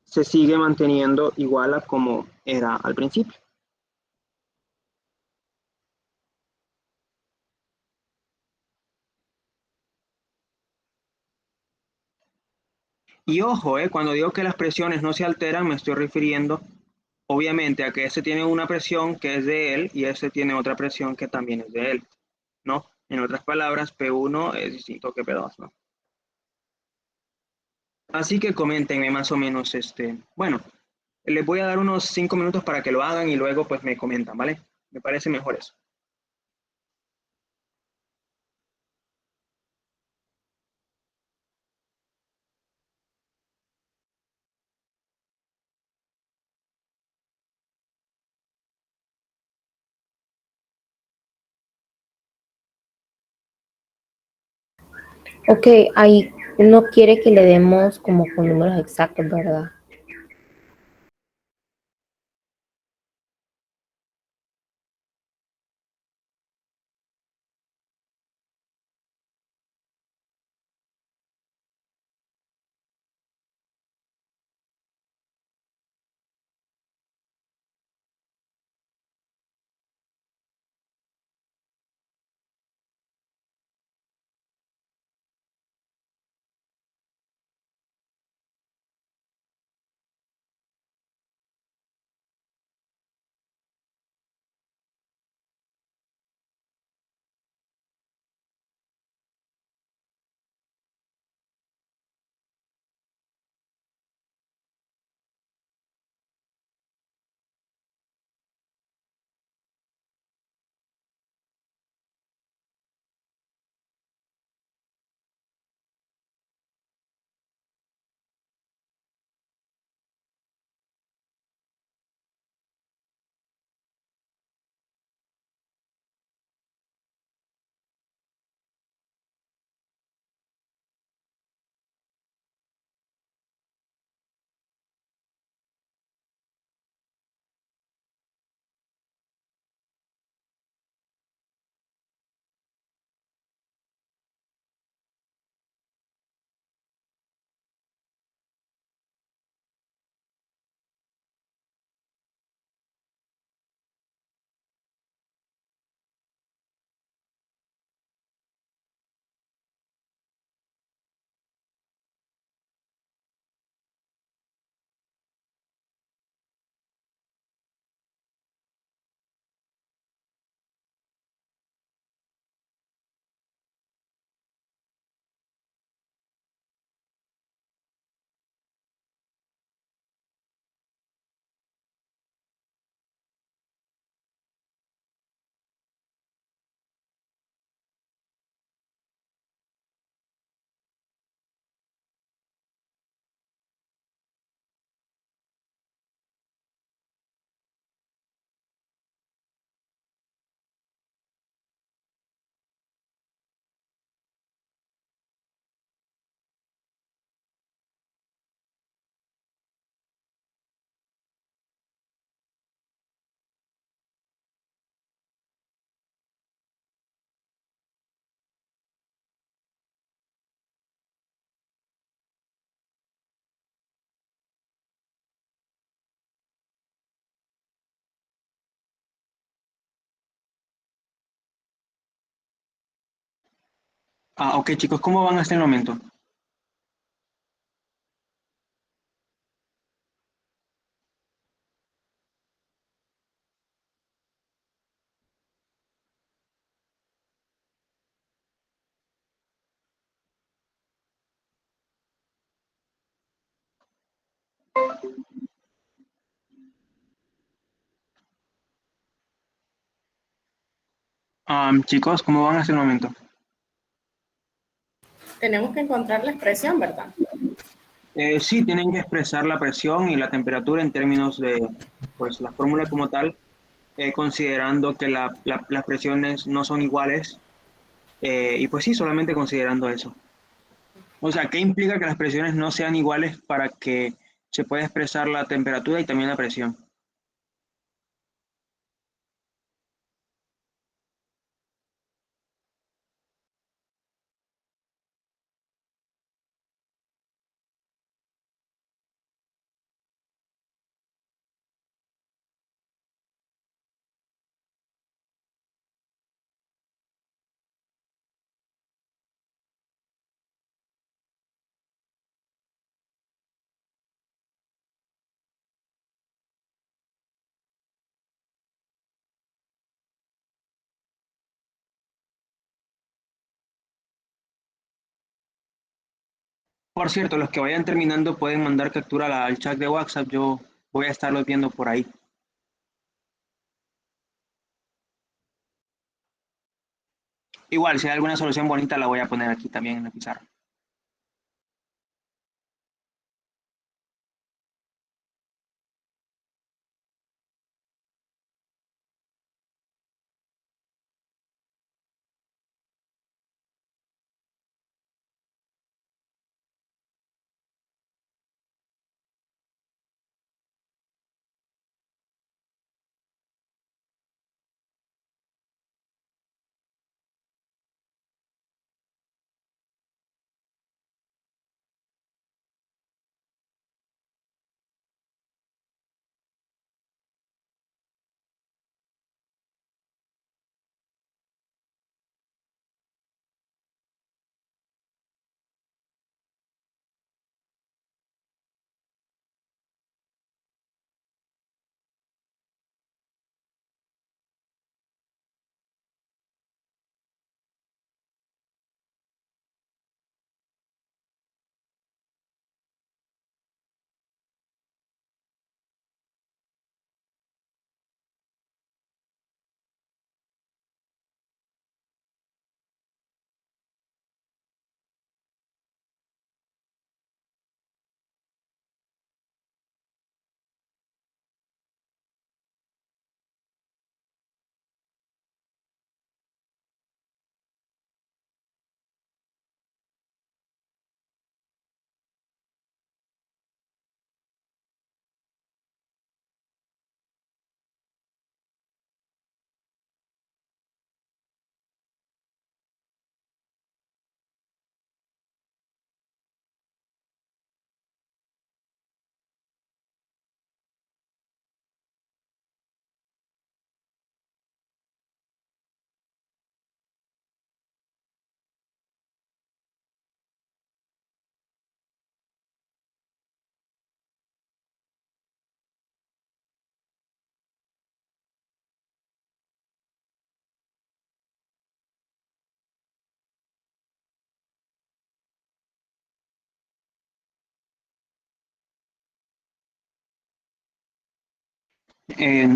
se sigue manteniendo igual a como era al principio. Y ojo, cuando digo que las presiones no se alteran, me estoy refiriendo obviamente a que este tiene una presión que es de él y este tiene otra presión que también es de él, ¿no? En otras palabras, P1 es distinto que P2, ¿no? Así que coméntenme más o menos, bueno, les voy a dar unos 5 minutos para que lo hagan y luego pues me comentan, ¿vale? Me parece mejor eso. Ok, ahí no quiere que le demos como con números exactos, ¿verdad? Ok, chicos, ¿cómo van hasta el momento? Chicos, ¿cómo van hasta el momento? Tenemos que encontrar la expresión, ¿verdad? Sí, tienen que expresar la presión y la temperatura en términos de, pues, la fórmula como tal, considerando que las presiones no son iguales, y pues sí, solamente considerando eso. O sea, ¿qué implica que las presiones no sean iguales para que se pueda expresar la temperatura y también la presión? Por cierto, los que vayan terminando pueden mandar captura al chat de WhatsApp. Yo voy a estarlos viendo por ahí. Igual, si hay alguna solución bonita, la voy a poner aquí también en la pizarra.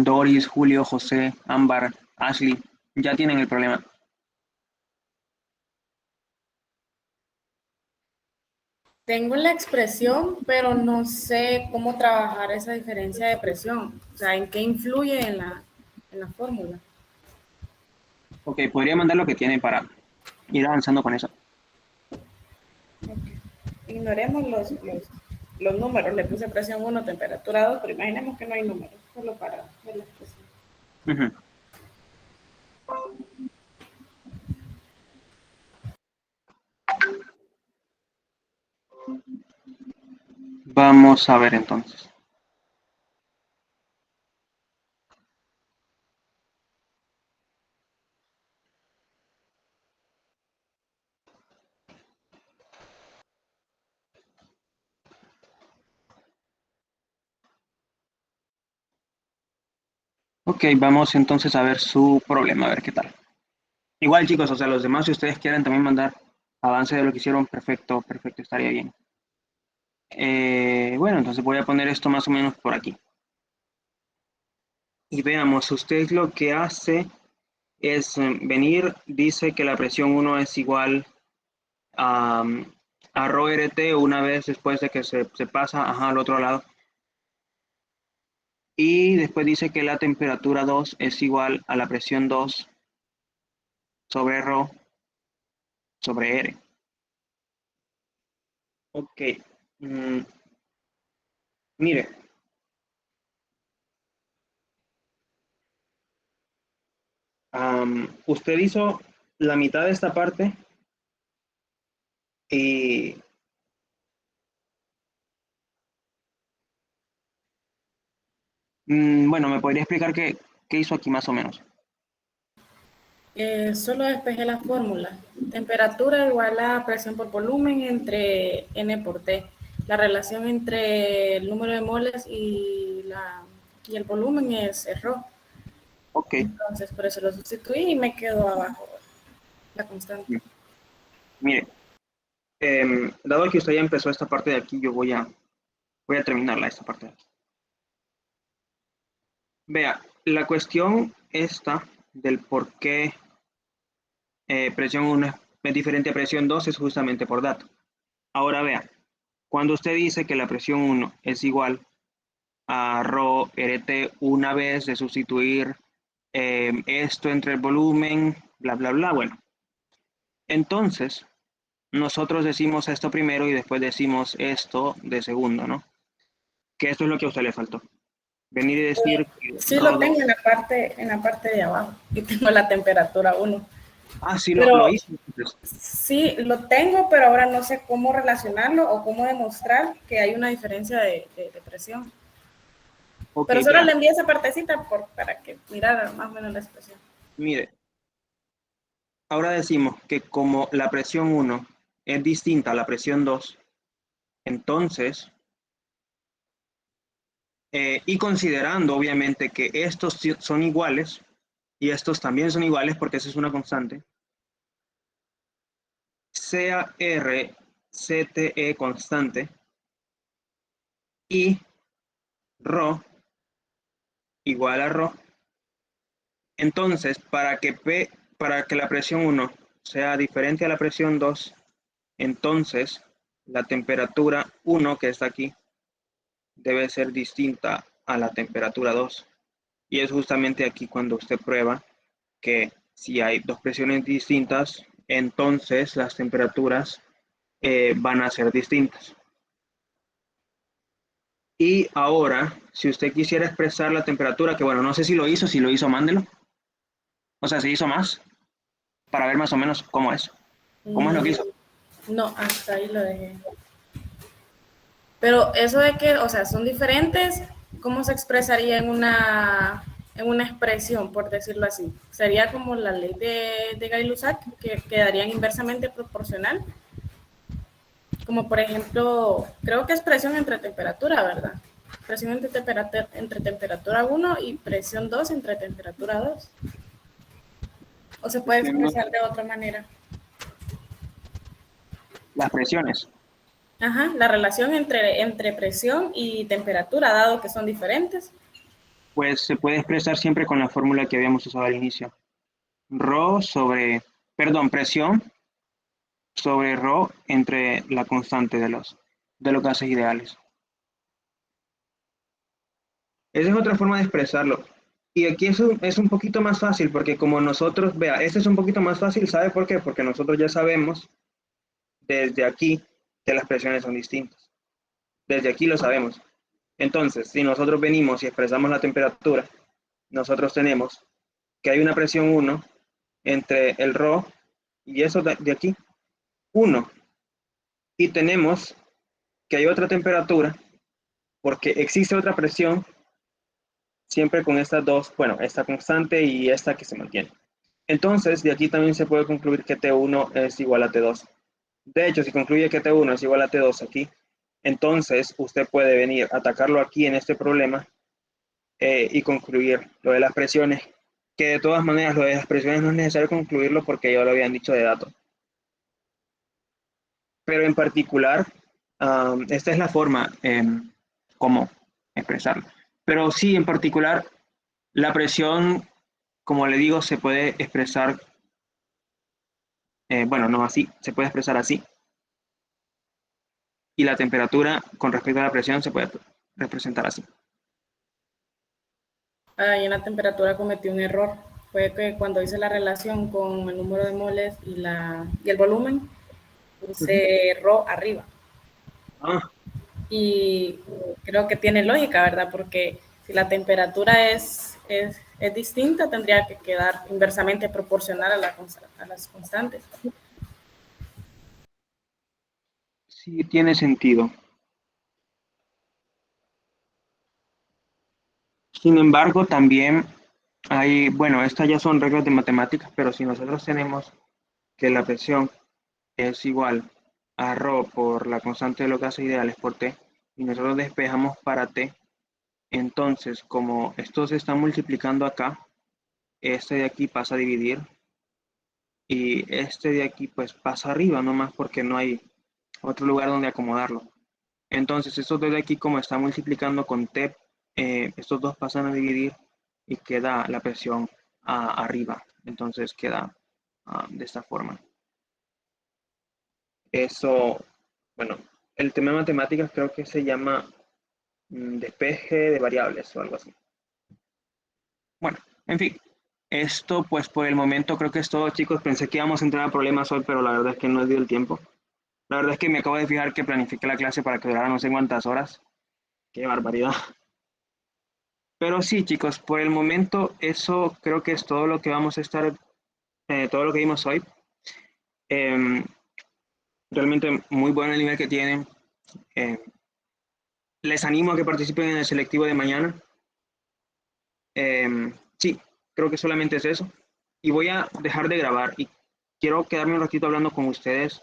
Doris, Julio, José, Ámbar, Ashley, ya tienen el problema. Tengo la expresión, pero no sé cómo trabajar esa diferencia de presión. O sea, ¿en qué influye en la fórmula? Ok, podría mandar lo que tiene para ir avanzando con eso. Ignoremos los números. Le puse presión 1, temperatura 2, pero imaginemos que no hay números, solo para ver la expresión. Ujú. Vamos a ver entonces. Ok, vamos entonces a ver su problema, a ver qué tal. Igual chicos, o sea, los demás, si ustedes quieren también mandar avance de lo que hicieron, perfecto, perfecto, estaría bien. Bueno, entonces voy a poner esto más o menos por aquí. Y veamos, usted lo que hace es venir, dice que la presión 1 es igual a, a ρRT una vez después de que se pasa al otro lado. Y después dice que la temperatura 2 es igual a la presión 2 sobre ρ sobre R. Ok. Mm, mire, usted hizo la mitad de esta parte y bueno, ¿me podría explicar qué hizo aquí más o menos? Solo despejé la fórmula. Temperatura igual a presión por volumen entre N por T. La relación entre el número de moles y el volumen es ρ. Ok. Entonces, por eso lo sustituí y me quedo abajo la constante. Mire, Dado que usted ya empezó esta parte de aquí, yo voy a terminarla, esta parte de aquí. Vea, la cuestión esta del por qué presión 1 es diferente a presión 2 es justamente por dato. Ahora vea, cuando usted dice que la presión 1 es igual a ρ RT una vez de sustituir esto entre el volumen, bla, bla, bla, bueno. Entonces, nosotros decimos esto primero y después decimos esto de segundo, ¿no? Que esto es lo que a usted le faltó. Venir y decir que Sí lo ρ2. tengo en la parte de abajo y tengo la temperatura 1. Ah, sí, Pero lo hice. Entonces, sí, lo tengo, pero ahora no sé cómo relacionarlo o cómo demostrar que hay una diferencia de presión. ok, Pero solo vea, le envié esa partecita para que mirara más o menos la expresión. mire, ahora decimos que como la presión 1 es distinta a la presión 2, entonces, y considerando obviamente que estos son iguales y estos también son iguales porque esa es una constante, sea R, CTE constante y ρ igual a ρ, entonces para que la presión 1 sea diferente a la presión 2, entonces la temperatura 1 que está aquí debe ser distinta a la temperatura 2. Y es justamente aquí cuando usted prueba que si hay dos presiones distintas, entonces las temperaturas van a ser distintas. Y ahora, si usted quisiera expresar la temperatura, que bueno, no sé si lo hizo, mándelo. O sea, si hizo más, para ver más o menos cómo es. ¿Cómo es lo que hizo? No, hasta ahí lo dejé. Pero eso de que, o sea, son diferentes, ¿cómo se expresaría en una expresión, por decirlo así? Sería como la ley de Gay-Lussac, que quedarían inversamente proporcional. Como por ejemplo, creo que es presión entre temperatura, ¿verdad? Presión entre temperatura 1 y presión 2 entre temperatura 2. O se puede expresar de otra manera. Las presiones. Ajá, la relación entre presión y temperatura, dado que son diferentes. Pues se puede expresar siempre con la fórmula que habíamos usado al inicio. Presión sobre ρ entre la constante de los gases ideales. Esa es otra forma de expresarlo. Y aquí es un poquito más fácil porque como nosotros, vea, este es un poquito más fácil, ¿sabe por qué? Porque nosotros ya sabemos desde aquí que las presiones son distintas. Desde aquí lo sabemos. Entonces, si nosotros venimos y expresamos la temperatura, nosotros tenemos que hay una presión 1 entre el ρ y eso de aquí, 1. Y tenemos que hay otra temperatura porque existe otra presión siempre con estas dos, bueno, esta constante y esta que se mantiene. Entonces, de aquí también se puede concluir que T1 es igual a T2. De hecho, si concluye que T1 es igual a T2 aquí, entonces usted puede venir a atacarlo aquí en este problema y concluir lo de las presiones, que de todas maneras lo de las presiones no es necesario concluirlo porque ya lo habían dicho de dato. Pero en particular, esta es la forma como expresarlo. Pero sí, en particular, la presión, como le digo, se puede expresar, bueno, no así, se puede expresar así. Y la temperatura con respecto a la presión se puede representar así. Ahí en la temperatura cometí un error. Fue que cuando hice la relación con el número de moles y el volumen, puse ρ arriba. Ah, Y creo que tiene lógica, ¿verdad? Porque si la temperatura es distinta, tendría que quedar inversamente proporcional a las constantes. sí, tiene sentido. Sin embargo, también hay, bueno, estas ya son reglas de matemáticas, pero si nosotros tenemos que la presión es igual a ρ por la constante de los gases ideales por T, y nosotros despejamos para T, entonces como esto se está multiplicando acá, este de aquí pasa a dividir y este de aquí pues pasa arriba nomás porque no hay otro lugar donde acomodarlo. Entonces, estos dos de aquí, como está multiplicando con TEP, estos dos pasan a dividir y queda la presión arriba. Entonces queda de esta forma. Eso, bueno, el tema de matemáticas creo que se llama despeje de variables o algo así. Bueno, en fin, esto pues por el momento creo que es todo, chicos. Pensé que íbamos a entrar a problemas hoy, pero la verdad es que no he dio el tiempo. La verdad es que me acabo de fijar que planifiqué la clase para que durara no sé cuántas horas. Qué barbaridad. Pero sí, chicos, por el momento eso creo que es todo lo que vamos a estar, todo lo que vimos hoy. Em, realmente muy bueno el nivel que tienen. Les animo a que participen en el selectivo de mañana. Sí, creo que solamente es eso. Y voy a dejar de grabar y quiero quedarme un ratito hablando con ustedes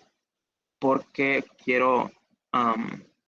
porque quiero